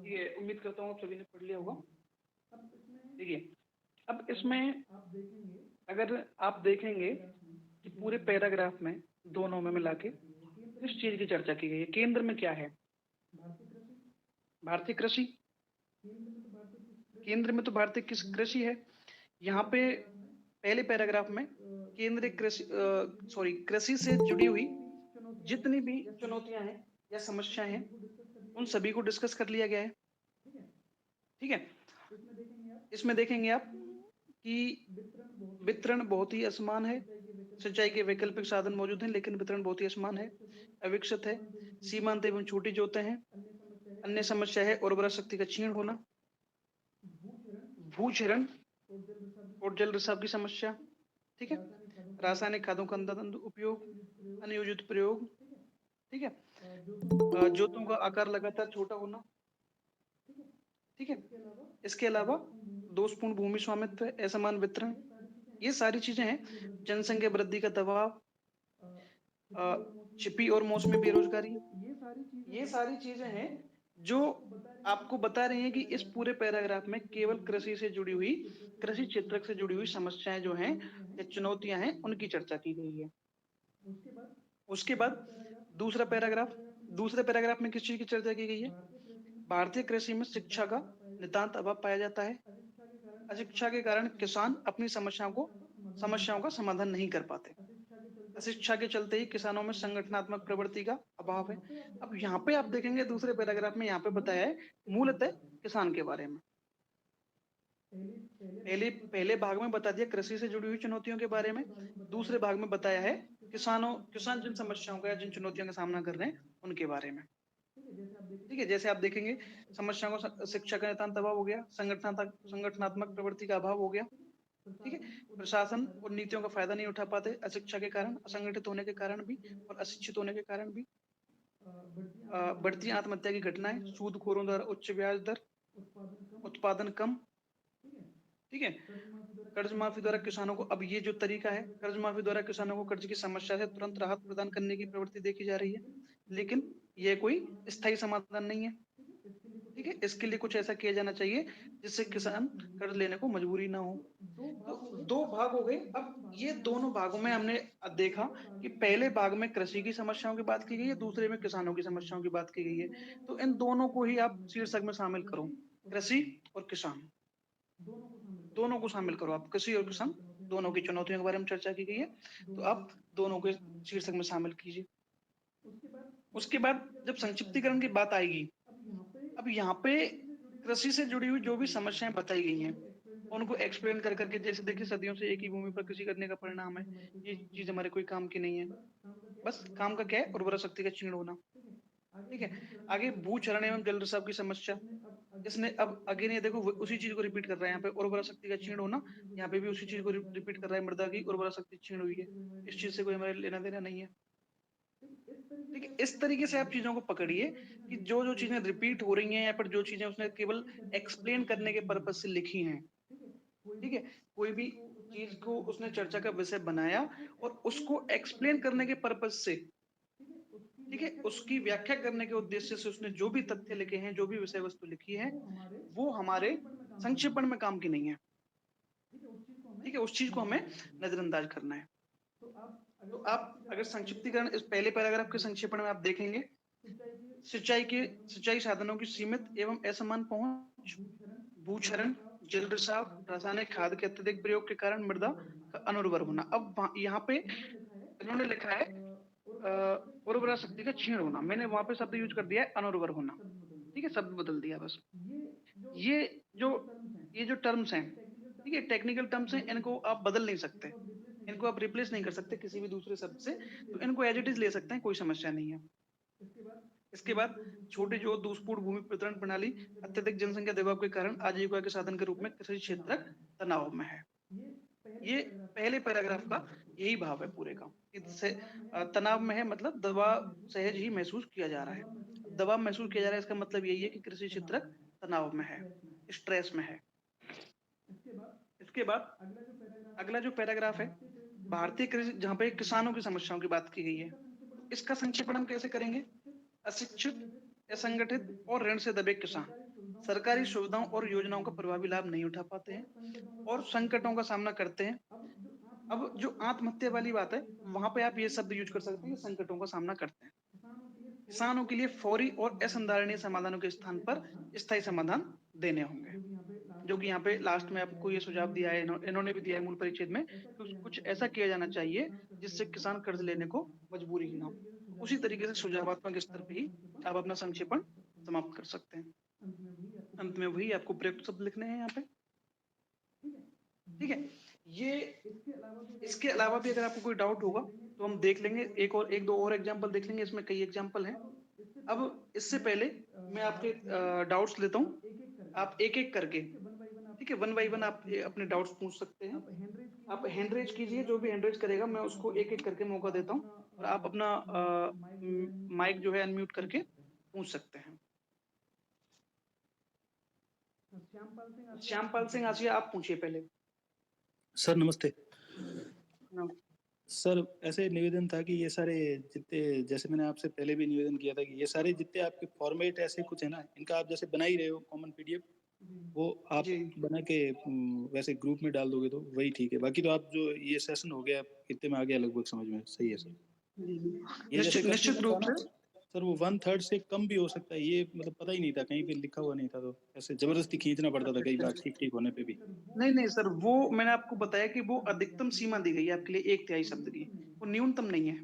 ये उम्मीद करता हूँ आप सभी ने पढ़ लिया होगा। देखिए, अब इसमें अगर आप देखेंगे कि पूरे पैराग्राफ में दोनों में मिला के किस चीज़ की चर्चा की गई है? केंद्र में क्या है? भारतीय कृषि। केंद्र में तो भारतीय कृषि है। यहाँ पे पहले पैराग्राफ में केंद्रीय कृषि से जुड़ी हुई जितनी भी चुनौतियां हैं या समस्याएं हैं, उन सभी को डिस्कस कर लिया गया है। ठीक है? इसमें देखेंगे आप कि वितरण बहुत ही असमान है। सिंचाई के वैकल्पिक साधन मौजूद हैं, लेकिन वितरण बहुत ही असमान है, अविकसित है, सीमांत एवं छोटी जोतें हैं। अन्य समस्या है उर्वरा शक्ति का क्षीण होना, भूक्षरण और जल रिसाव की समस्या। ठीक है? रासायनिक खादों का अंधाधुंध उपयोग, अनियोजित प्रयोग। ठीक है? जोतों का आकार लगातार छोटा होना। ठीक है? इसके अलावा दोषपूर्ण भूमि स्वामित्व, असमान वितरण, ये सारी चीजें हैं। जनसंख्या वृद्धि का दबाव, छिपी और मौसमी बेरोजगारी, ये सारी चीजें हैं जो आपको बता रही हैं कि इस पूरे पैराग्राफ में केवल कृषि से जुड़ी हुई, कृषि क्षेत्र से जुड़ी हुई समस्याएं जो हैं या चुनौतियां हैं, उनकी चर्चा की गई है। उसके बाद दूसरा पैराग्राफ, दूसरे पैराग्राफ में किस चीज की चर्चा की गई है? भारतीय कृषि में शिक्षा का नितांत अभाव पाया जाता है। अशिक्षा के कारण किसान अपनी समस्याओं का समाधान नहीं कर पाते। अशिक्षा के चलते ही किसानों में संगठनात्मक प्रवृत्ति का अभाव है। अब यहाँ पे आप देखेंगे दूसरे पैराग्राफ में यहाँ पे बताया है मूलतः किसान के बारे में। पहले पहले भाग में बता दिया कृषि से जुड़ी हुई चुनौतियों के बारे में, दूसरे भाग में बताया है किसान जिन समस्याओं का या जिन चुनौतियों का सामना कर रहे हैं उनके बारे में। ठीक है, जैसे आप देखेंगे समस्याओं को शिक्षा का नितांत अभाव हो गया, संगठनात्मक प्रवृत्ति का अभाव हो गया। ठीक है, प्रशासन और नीतियों का फायदा नहीं उठा पाते अशिक्षा के कारण, असंगठित होने के कारण भी और अशिक्षित होने के कारण भी। बढ़ती आत्महत्या की घटनाएं, सूदखोरों द्वारा उच्च ब्याज दर, उत्पादन कम। ठीक है, कर्ज माफी द्वारा किसानों को, अब ये जो तरीका है कर्ज माफी द्वारा किसानों को कर्ज की समस्या से तुरंत राहत प्रदान करने की प्रवृत्ति देखी जा रही है, लेकिन यह कोई स्थायी समाधान नहीं है। ठीक है, इसके लिए कुछ ऐसा किया जाना चाहिए जिससे किसान कर्ज लेने को मजबूरी ना हो। तो दो भाग हो गए। अब ये दोनों भागों में हमने देखा कि पहले भाग में कृषि की समस्याओं की बात की गई है, दूसरे में किसानों की समस्याओं की बात की गई है। तो इन दोनों को ही आप शीर्षक में शामिल करो, कृषि और किसान दोनों को शामिल करो। आप कृषि और किसान दोनों की चुनौतियों के बारे में चर्चा की गई है, तो आप दोनों को शीर्षक में शामिल कीजिए। उसके बाद जब संक्षिप्तीकरण की बात आएगी, अब यहाँ पे कृषि से जुड़ी हुई जो भी समस्याएं बताई गई हैं उनको एक्सप्लेन कर करके, जैसे देखिए सदियों से एक ही भूमि पर कृषि करने का परिणाम है, ये चीज हमारे कोई काम की नहीं है। बस काम का क्या है, उर्वरा शक्ति का क्षीण होना। ठीक है, आगे भूचरण एवं जल रिसाव की समस्या, इसने अब आगे नहीं देखो उसी चीज को रिपीट कर रहा है यहाँ पे, उर्वरा शक्ति का क्षीण होना, यहाँ पे भी उसी चीज को रिपीट कर रहा है, मृदा की उर्वरा शक्ति क्षीण हुई है, इस चीज से कोई हमारे लेना देना नहीं है। ठीक है, इस तरीके से आप चीजों को पकड़िए कि जो जो चीजें रिपीट हो रही हैं या फिर जो चीजें उसने केवल एक्सप्लेन करने के पर्पज से लिखी हैं। ठीक है, कोई भी चीज को उसने चर्चा का विषय बनाया और उसको एक्सप्लेन करने के पर्पज से, ठीक है, उसकी व्याख्या करने के उद्देश्य से उसने जो भी तथ्य लिखे हैं, जो भी विषय वस्तु लिखी है, वो हमारे संक्षेपण में काम की नहीं है। ठीक है, उस चीज को हमें नजरअंदाज करना है। तो आप अगर संक्षिप्तीकरण इस पहले पैराग्राफ के संक्षेपण में आप देखेंगे, सिंचाई साधनों की सीमित एवं असमान पहुंच, भूक्षरण, जल रिसाव, रासायनिक खाद के अत्यधिक प्रयोग के कारण मृदा का अनुर्वर होना। अब यहाँ पे इन्होंने लिखा है उर्वरा शक्ति का क्षीण होना, मैंने वहां पे शब्द यूज कर दिया है अनुर्वर होना। ठीक है, शब्द बदल दिया बस। ये जो ये जो टर्म्स हैं, ठीक है, टेक्निकल टर्म्स हैं, इनको आप बदल नहीं सकते, इनको आप रिप्लेस नहीं कर सकते किसी भी दूसरे शब्द से, तो इनको एज इट इज ले सकते हैं, कोई समस्या नहीं है। इसके बाद छोटी जो दूषपूर्ण भूमि वितरण प्रणाली अत्यधिक जनसंख्या दबाव के कारण आजीविका के साधन के रूप में कृषि क्षेत्र तनाव में है। ये पहले पैराग्राफ का यही भाव है पूरे का, इससे तनाव में है, मतलब दबाव सहज ही महसूस किया जा रहा है। दबाव महसूस किया जा रहा है, इसका मतलब यही है कि कृषि क्षेत्र तनाव में है, स्ट्रेस में है। इसके बाद अगला जो पैराग्राफ है भारतीय कृषि, जहां पे किसानों की समस्याओं की बात की गई है, तो इसका संक्षेपण हम कैसे करेंगे? अशिक्षित, असंगठित और ऋण से दबे किसान सरकारी सुविधाओं और योजनाओं का प्रभावी लाभ नहीं उठा पाते हैं और संकटों का सामना करते हैं। अब जो आत्महत्या वाली बात है, वहां पे आप ये शब्द यूज कर सकते हैं, संकटों का सामना करते हैं। किसानों के लिए फौरी और असंधारणीय समाधानों के स्थान पर स्थायी समाधान देने होंगे, जो कि यहाँ पे लास्ट में आपको ये सुझाव दिया है, इन्होंने भी दिया है मूल परिच्छेद में, कुछ ऐसा किया जाना चाहिए जिससे किसान कर्ज लेने को मजबूरी ही ना हो। उसी तरीके से सुझावात्मक स्तर पे ही आप अपना संक्षेपण समाप्त कर सकते हैं। अंत में वही आपको प्रयुक्त शब्द लिखने हैं यहाँ पे। ठीक है, ये इसके अलावा भी अगर आपको कोई डाउट होगा तो हम देख लेंगे, एक दो और एग्जाम्पल देख लेंगे, इसमें कई एग्जाम्पल हैं। अब इससे पहले मैं आपके डाउट्स लेता हूँ, आप एक एक करके, ठीक है, वन बाई वन आप अपने डाउट्स पूछ सकते हैं। आप हैंड रेज कीजिए, जो भी हैंड रेज करेगा मैं उसको एक एक करके मौका देता हूँ और आप अपना माइक जो है अनम्यूट करके पूछ सकते हैं। श्यामपाल सिंह आसिया, आप पूछिए पहले। सर नमस्ते। सर ऐसे निवेदन था कि ये सारे जितने, जैसे मैंने आपसे पहले भी निवेदन किया था कि ये सारे जितने आपके फॉर्मेट ऐसे कुछ है ना, इनका आप जैसे बना ही रहे हो कॉमन पीडीएफ, वो आप बना के वैसे ग्रुप में डाल दोगे तो वही ठीक है। बाकी तो आप जो ये सेशन हो गया कितने में आ गया लगभग समझ में, सही है सर? निश्चित रूप से सर वो 1/3 से कम भी हो सकता है, ये मतलब पता ही नहीं था, कहीं पे लिखा हुआ नहीं था, तो ऐसे ज़बरदस्ती खींचना पड़ता था अच्छा, कई अच्छा, बार अच्छा। ठीक-ठीक होने पे भी। नहीं, नहीं सर, वो मैंने आपको बताया कि वो अधिकतम सीमा दी गई है आपके लिए 1 तिहाई शब्द की, वो न्यूनतम नहीं है।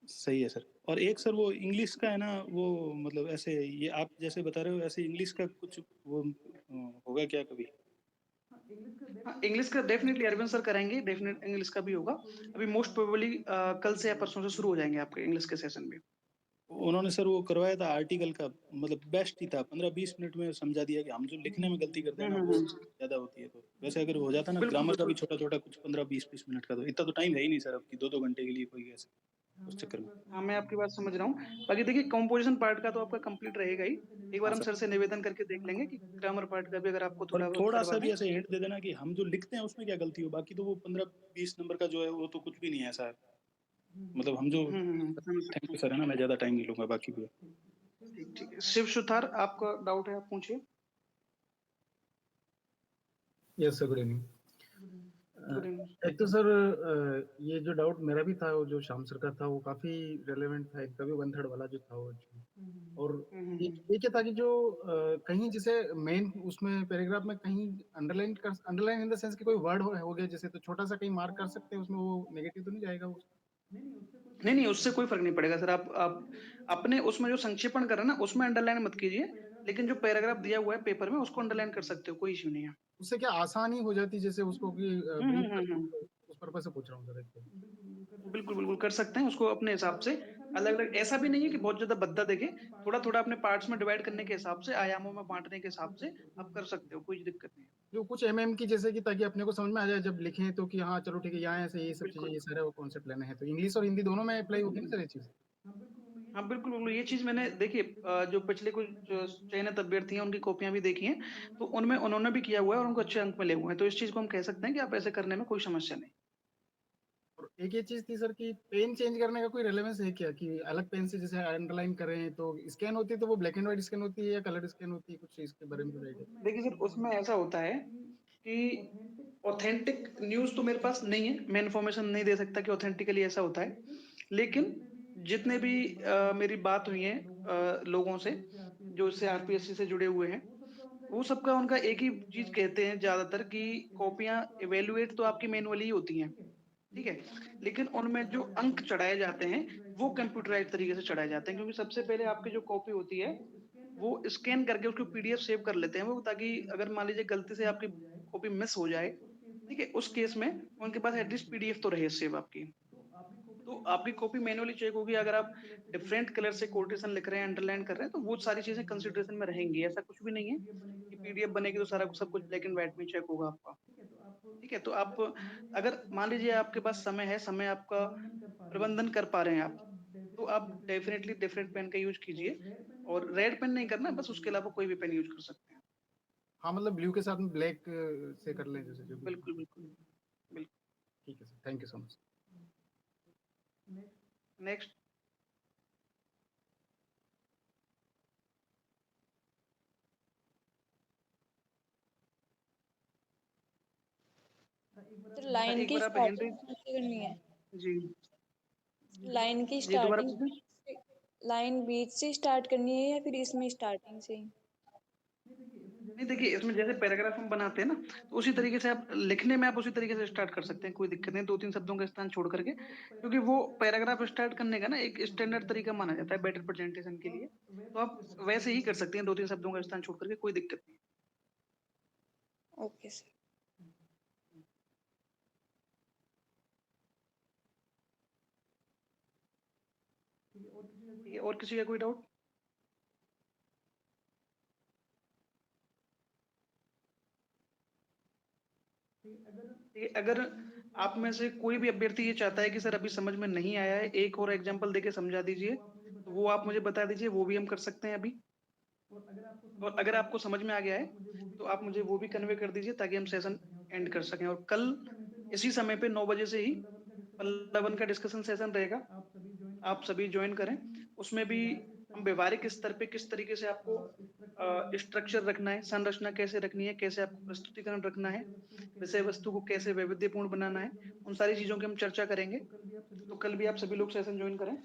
सही है सर। और एक सर वो इंग्लिश का है ना, वो मतलब ऐसे ये आप जैसे बता रहे हो ऐसे इंग्लिश का कुछ वो होगा क्या कभी? हाँ, इंग्लिश का डेफ़िनिटली अरविंद सर कराएँगे, डेफ़िनेट इंग्लिश का भी होगा। अभी मोस्ट प्रोबेबली कल से या परसों से शुरू हो जाएँगे आपके इंग्लिश के सेशन भी। उन्होंने सर वो करवाया था आर्टिकल का, मतलब बेस्ट ही था, 15-20 मिनट में समझा दिया कि हम जो लिखने में गलती करते हुँ, हैं ना हुँ, वो हुँ। ज़्यादा होती है, तो वैसे अगर हो जाता ना बिल्कुल, ग्रामर का भी बिल्कुल। छोटा-छोटा कुछ 15-20-20 मिनट का, तो इतना तो टाइम है ही नहीं सर अब कि 2-2 घंटे के लिए कोई ऐसे उस चक्कर में। हाँ, मैं आपकी बात समझ रहा हूँ। बाकी देखिए कंपोज़िशन पार्ट का तो आपका कंप्लीट रहेगा ही। एक बार हाँ हम सर। सर से निवेदन करके देख लेंगे कि ग्रामर पार्ट का भी अगर आपको और थोड़ा बहुत करवा थोड़ा-सा दें। भी ऐसे हिंट दे देना कि हम जो लिखते हैं उसमें क्या गलती हो, बाकी तो वो 15-20 नंबर का जो है वो तो कुछ भी नहीं है ऐसा। मतलब हम जो हुँ, हुँ, हुँ, समझ थैंक सकता यू हूँ। सर, है ना, मैं ज़्यादा टाइम नहीं लूँगा बाकी भी। ठीक, ठीक है। शिव सुथार आपका डाउट है, आप पूछिए। Yes sir, good evening. Good evening. एक तो सर ये जो डाउट मेरा भी था, वो जो श्याम सर का था, वो काफ़ी रिलेवेंट था, एक तभी 1/3 वाला जो था वो और हुँ, हुँ, एक हुँ। ये क्या था कि जो कहीं जैसे मेन उसमें पैराग्राफ में कहीं अंडरलाइन इन द सेंस कि कोई वर्ड हो गया जैसे, तो छोटा-सा कहीं मार्क कर सकते हैं उसमें, वो नेगेटिव तो नहीं जाएगा वो? नहीं, नहीं, उससे कोई फ़र्क नहीं पड़ेगा सर। आप अपने उसमें जो संक्षेपण कर रहे हैं ना, उसमें अंडरलाइन मत कीजिए, लेकिन जो पैराग्राफ दिया हुआ है पेपर में, उसको अंडरलाइन कर सकते हो, कोई इश्यू नहीं है। उससे क्या आसानी हो जाती जैसे उसको कि हुँ, हुँ, ब्रीफ हुँ, करना, हुँ। तो उस पर्पज़ से पूछ रहा हूँ सर एक तो। बिल्कुल, बिल्कुल कर सकते हैं उसको अपने हिसाब से। अलग-अलग ऐसा भी नहीं है कि बहुत ज़्यादा भद्दा देखें, थोड़ा-थोड़ा अपने पार्ट्स में डिवाइड करने के हिसाब से, आयामों में बाँटने के हिसाब से आप कर सकते हो, कोई दिक्कत नहीं है। जो कुछ एमएम की जैसे कि ताकि अपने को समझ में आ जाए जब लिखें तो कि हाँ चलो ठीक है, यहाँ ऐसे ये सब चीज़ें, बिल्कुल। ये सारे वो कॉन्सेप्ट लेने हैं, तो इंग्लिश और हिंदी दोनों में अप्लाई होगी ना सर ये चीज़? हाँ, बिल्कुल, बिल्कुल, ये चीज़ मैंने देखिए जो पिछले कुछ जो चयनित अभ्यर्थी हैं, उनकी कॉपियाँ भी देखी हैं, तो उनमें उन्होंने भी किया हुआ है और उनको अच्छे अंक मिले हुए हैं। तो इस चीज़ को हम कह सकते हैं कि आप ऐसे करने में कोई समस्या नहीं। और एक ये चीज़ थी सर कि पेन चेंज करने का कोई रेलेवेंस है क्या, कि अलग पेन से जैसे अंडरलाइन कर रहे हैं तो स्कैन होती है, तो वो ब्लैक एंड व्हाइट स्कैन होती है या कलर स्कैन होती है, कुछ इसके बारे में कुछ आइडिया? देखिए सर, उसमें ऐसा होता है कि ऑथेंटिक न्यूज़ तो मेरे पास नहीं है, मैं इन्फॉर्मेशन नहीं दे सकता कि ऑथेंटिकली ऐसा होता है। लेकिन जितने भी मेरी बात हुई है लोगों से, जो इससे आरपीएससी से जुड़े हुए हैं, वो सबका उनका एक ही चीज़ कहते हैं ज़्यादातर कि कॉपियाँ इवैल्यूएट तो आपकी मैनुअली ही होती हैं, ठीक है? लेकिन उनमें जो अंक चढ़ाए जाते हैं, वो कंप्यूटराइज़्ड तरीके से चढ़ाए जाते हैं क्योंकि सबसे पहले आपकी जो कॉपी होती है, वो स्कैन करके उसको पीडीएफ सेव कर लेते हैं वो ताकि अगर मान लीजिए गलती से आपकी कॉपी मिस हो जाए, ठीक है? उस केस में उनके पास एटलीस्ट पीडीएफ तो रहे सेव आपकी। तो आपकी कॉपी मैन्युअली चेक होगी अगर आप डिफरेंट कलर से कोटेशन लिख रहे हैं, अंडरलाइन कर रहे हैं, तो वो सारी चीज़ें कंसिडरेशन में रहेंगी। ऐसा कुछ भी नहीं है कि पीडीएफ बनेगी तो सारा सब कुछ ब्लैक एंड व्हाइट में चेक होगा आपका। ठीक है? तो आप अगर मान लीजिए आपके पास समय है, समय आपका प्रबंधन कर पा रहे हैं आप, तो आप डेफ़िनिटली डिफरेंट पेन का यूज़ कीजिए और रेड पेन नहीं करना, बस उसके अलावा कोई भी पेन यूज़ कर सकते हैं। हाँ, मतलब ब्लू के साथ में ब्लैक से कर लें जैसे जो भी। बिल्कुल, बिल्कुल। बिल्कुल। ठीक है sir, thank you so much. Next तो अच्छा लाइन एक की बार आप स्टार्टिंग हेनरी कहाँ से करनी है? जी, लाइन की जी दोबारा स्टार्टिंग पूछें? लाइन बीच से स्टार्ट करनी है या फिर इसमें स्टार्टिंग से ही? नहीं देखिए, इसमें जैसे पैराग्राफ हम बनाते हैं ना, तो उसी तरीके से आप लिखने में आप उसी तरीके से स्टार्ट कर सकते हैं, कोई दिक्कत नहीं, 2-3 शब्दों का स्थान छोड़ कर के, क्योंकि वो पैराग्राफ स्टार्ट करने का ना एक स्टैंडर्ड तरीका माना जाता है बेटर प्रेजेंटेशन के लिए। तो आप वैसे ही कर सकते हैं 2-3 शब्दों का स्थान छोड़ कर के, कोई दिक्कत नहीं। Okay sir. ठीक है, और किसी का कोई डाउट? ठीक है, अगर आप में से कोई भी अभ्यर्थी ये चाहता है कि सर अभी समझ में नहीं आया है, एक और एग्जाम्पल देके समझा दीजिए, तो वो आप मुझे बता दीजिए, वो भी हम कर सकते हैं अभी। और अगर आपको समझ में आ गया है, तो आप मुझे वो भी कन्वे कर दीजिए ताकि हम सेशन एंड कर सकें और कल इसी समय पे 9 बजे से ही पल्लवन का डिस्कशन सेशन रहेगा। आप सभी जॉइन करें। उसमें भी हम व्यवहारिक स्तर पे किस तरीके से आपको स्ट्रक्चर रखना है, संरचना कैसे रखनी है, कैसे आपको प्रस्तुतिकरण रखना है, विषय वस्तु को कैसे वैविध्यपूर्ण बनाना है, उन सारी चीज़ों की हम चर्चा करेंगे। तो कल भी आप सभी लोग सेशन जॉइन करें।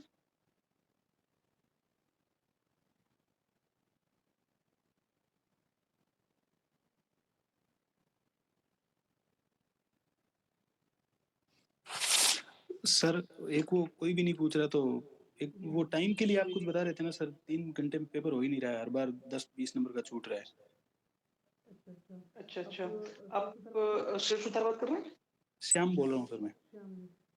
सर एक वो कोई भी नहीं पूछ रहा, तो एक वो टाइम के लिए आप कुछ बता रहे थे ना सर, 3 घंटे में पेपर हो ही नहीं रहा है, हर बार 10-20 नंबर का छूट रहा है। अच्छा। आप शिव सुतार बात कर रहे हैं? श्याम बोल रहा हूँ सर मैं।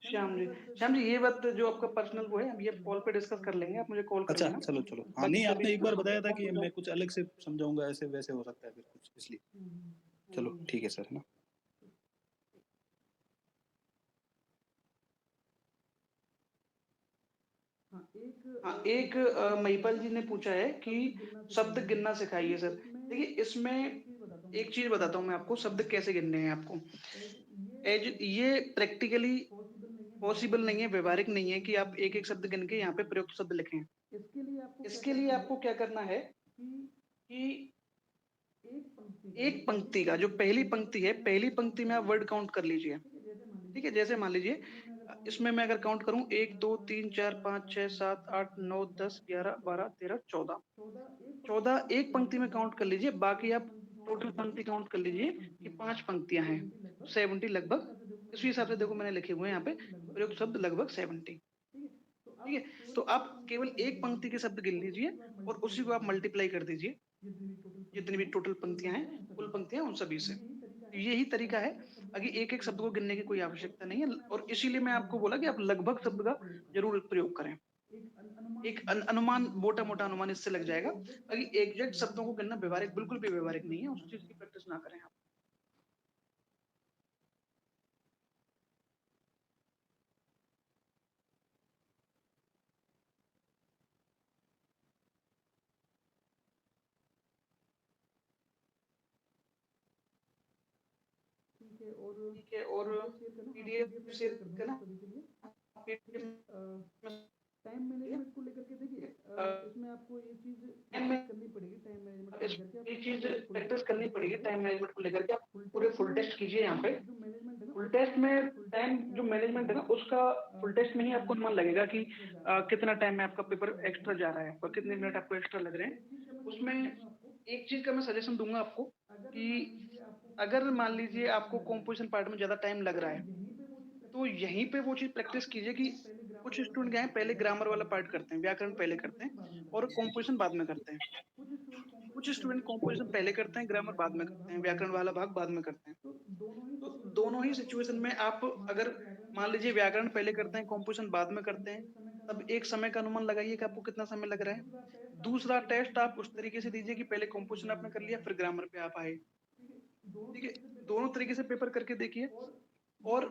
श्याम जी ये बात जो आपका पर्सनल वो है, अब ये कॉल पे डिस्कस कर लेंगे, आप मुझे कॉल कर अच्छा लेना। चलो हाँ, बाकी नहीं आपने सभी एक बार बताया था कि मैं कुछ अलग से समझाऊंगा, ऐसे वैसे हो सकता है फिर कुछ, इसलिए चलो ठीक है सर, है ना। हाँ, एक महिपाल जी ने पूछा है कि शब्द गिनना सिखाइए सर। देखिए इसमें एक चीज बताता हूँ मैं आपको, शब्द कैसे गिनने हैं आपको। एज ये प्रैक्टिकली पॉसिबल नहीं है, व्यवहारिक नहीं है कि आप एक एक शब्द गिन के यहाँ पे प्रयुक्त शब्द लिखें। इसके लिए आपको क्या करना है कि एक पंक्ति का जो पहली पंक्ति है, पहली पंक्ति में आप वर्ड काउंट कर लीजिए। ठीक है, जैसे मान लीजिए इसमें मैं अगर काउंट करूं 1 2 3 4 5 6 7 8 9 10 11 12 13 14, 14 एक पंक्ति में काउंट कर लीजिए, बाकी आप टोटल पंक्ति काउंट कर लीजिए कि 5 पंक्तियां हैं, 70 लगभग। इसी हिसाब से देखो मैंने लिखे हुए हैं यहाँ पे प्रयुक्त शब्द लगभग 70। ठीक है, तो आप केवल एक पंक्ति के शब्द गिन लीजिए और उसी को आप मल्टीप्लाई कर दीजिए जितनी भी टोटल पंक्तियां हैं, कुल पंक्तियां उन सभी से। यही तरीका है, आगे एक एक शब्द को गिनने की कोई आवश्यकता नहीं है, और इसीलिए मैं आपको बोला कि आप लगभग शब्द का जरूर प्रयोग करें। एक अनुमान, मोटा मोटा अनुमान इससे लग जाएगा। बाकी एग्जैक्ट शब्दों को गिनना व्यवहारिक बिल्कुल भी व्यवहारिक नहीं है, उस चीज की प्रैक्टिस ना करें आप। ठीक है, और पीडीएफ शेयर करना, पीडीएफ में टाइम मैनेजमेंट को लेकर के देखिए इसमें आपको ये चीज करनी पड़ेगी, टाइम मैनेजमेंट ये चीज प्रैक्टिस करनी पड़ेगी टाइम मैनेजमेंट को लेकर के। आप पूरे फुल टेस्ट कीजिए यहाँ पे। फुल टेस्ट में टाइम जो मैनेजमेंट है ना, उसका फुल टेस्ट में ही आपको अनुमान लगेगा कि कितना टाइम में आपका पेपर एक्स्ट्रा जा रहा है और कितने मिनट आपको एक्स्ट्रा लग रहे हैं। उसमें एक चीज का मैं सजेशन दूंगा आपको कि अगर मान लीजिए आपको कंपोजिशन पार्ट में ज्यादा टाइम लग रहा है, तो यहीं पे वो चीज प्रैक्टिस कीजिए कि कुछ स्टूडेंट क्या है, पहले ग्रामर वाला पार्ट करते हैं, व्याकरण पहले करते हैं और कंपोजिशन बाद में करते हैं। कुछ स्टूडेंट कंपोजिशन पहले करते हैं, ग्रामर बाद में करते हैं, व्याकरण वाला भाग बाद में करते हैं। तो दोनों ही सिचुएशन में आप अगर मान लीजिए व्याकरण पहले करते हैं, कंपोजिशन बाद में करते हैं, तब एक समय का अनुमान लगाइए कि आपको कितना समय लग रहा है। दूसरा टेस्ट आप उस तरीके से दीजिए कि पहले कंपोजिशन आपने कर लिया, फिर ग्रामर पे आप आए। ठीक है, दोनों तरीके से पेपर करके देखिए। और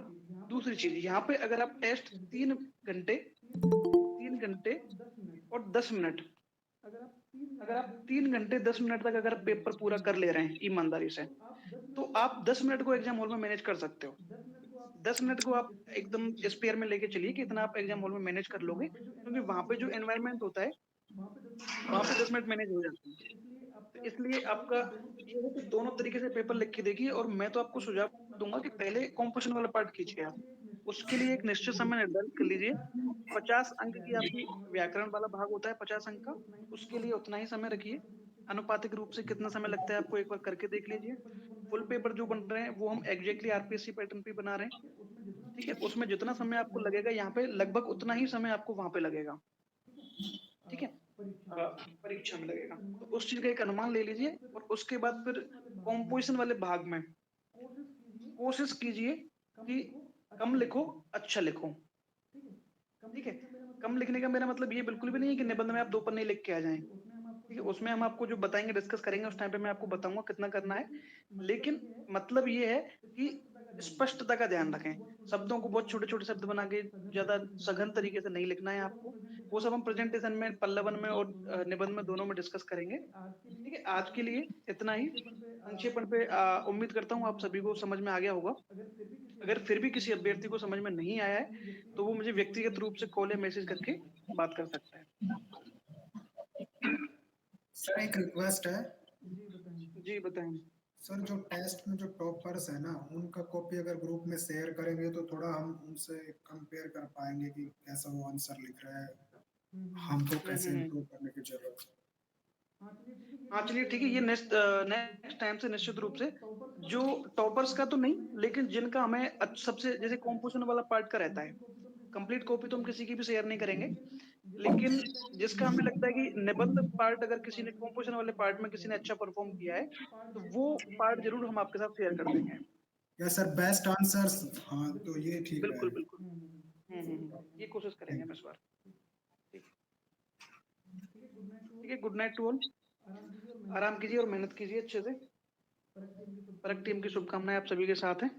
दूसरी चीज यहाँ पे अगर आप टेस्ट 3 घंटे और 10 मिनट, अगर आप 3 घंटे 10 मिनट तक अगर पेपर पूरा कर ले रहे हैं ईमानदारी से, तो आप 10 मिनट को एग्जाम हॉल में मैनेज कर सकते हो। 10 मिनट को आप एकदम स्पेयर में लेके चलिए कि इतना आप एग्जाम हॉल में मैनेज कर लोगे, क्योंकि वहां पे जो एनवायरनमेंट होता है वहां पे 10 मिनट मैनेज हो जाते हैं। तो इसलिए आपका ये है कि दोनों तरीके से पेपर लिख के देखिए, और मैं तो आपको सुझाव दूंगा कि पहले कंपोजिशन वाला पार्ट कीजिए आप। उसके लिए एक निश्चित समय निर्धारित कर लीजिए। 50 अंक की आपकी व्याकरण वाला भाग होता है, 50 अंक का, उसके लिए उतना ही समय रखिए। अनुपातिक रूप से कितना समय लगता है आपको एक बार करके देख लीजिए। फुल पेपर जो बन रहे हैं वो हम एग्जैक्टली आरपीएससी पैटर्न पे बना रहे हैं। ठीक है, उसमें जितना समय आपको लगेगा यहाँ पे लगभग उतना ही समय आपको वहां पे लगेगा। ठीक है, परीक्षा में लगेगा, तो उस चीज का एक अनुमान ले लीजिए। और उसके बाद फिर कॉम्पोजिशन वाले भाग में कोशिश कीजिए कि कम लिखो, अच्छा लिखो। ठीक है, कम लिखने का मेरा मतलब ये बिल्कुल भी नहीं है कि निबंध में आप 2 पन्ने लिख के आ जाएं। ठीक है, उसमें हम आपको जो बताएंगे, डिस्कस करेंगे, उस टाइम पे मैं आपको बताऊंगा कितना करना है। लेकिन मतलब ये है कि स्पष्टता का ध्यान रखें, शब्दों को बहुत छोटे छोटे शब्द बना के ज्यादा सघन तरीके से नहीं लिखना है आपको। वो सब हम प्रेजेंटेशन में, पल्लवन में और निबंध में दोनों में डिस्कस करेंगे। ठीक है, आज के लिए इतना ही संक्षेपण पे। उम्मीद करता हूँ आप सभी को समझ में आ गया होगा। अगर फिर भी किसी अभ्यर्थी को समझ में नहीं आया है तो वो मुझे व्यक्तिगत रूप से कॉल या मैसेज करके बात कर सकता है। सर एक रिक्वेस्ट है। जी बताएं। सर जो टेस्ट में जो टॉपर्स है ना, उनका कॉपी अगर ग्रुप में शेयर करेंगे तो थोड़ा हम उनसे कंपेयर कर पाएंगे कि कैसा वो आंसर लिख रहा है, हमको कैसे इम्प्रूव करने की जरूरत है। हाँ चलिए ठीक है, ये नेक्स्ट टाइम से निश्चित रूप से, जो टॉपर्स का तो नहीं, लेकिन जिनका हमें सबसे जैसे कॉम्पोजिशन वाला पार्ट का रहता है, कंप्लीट कॉपी तो हम किसी की भी शेयर नहीं करेंगे, लेकिन जिसका हमें लगता है कि निबंध पार्ट अगर किसी ने कंपोजिशन वाले पार्ट में किसी ने अच्छा परफॉर्म किया है तो वो पार्ट जरूर हम आपके साथ शेयर कर देंगे। या सर बेस्ट आंसर्स, हाँ तो ये ठीक बिल्कुल है। बिल्कुल, ये कोशिश करेंगे हम इस बार। ठीक है, गुड नाइट टू ऑल, आराम कीजिए और मेहनत कीजिए अच्छे से। परख टीम की शुभकामनाएं आप सभी के साथ हैं।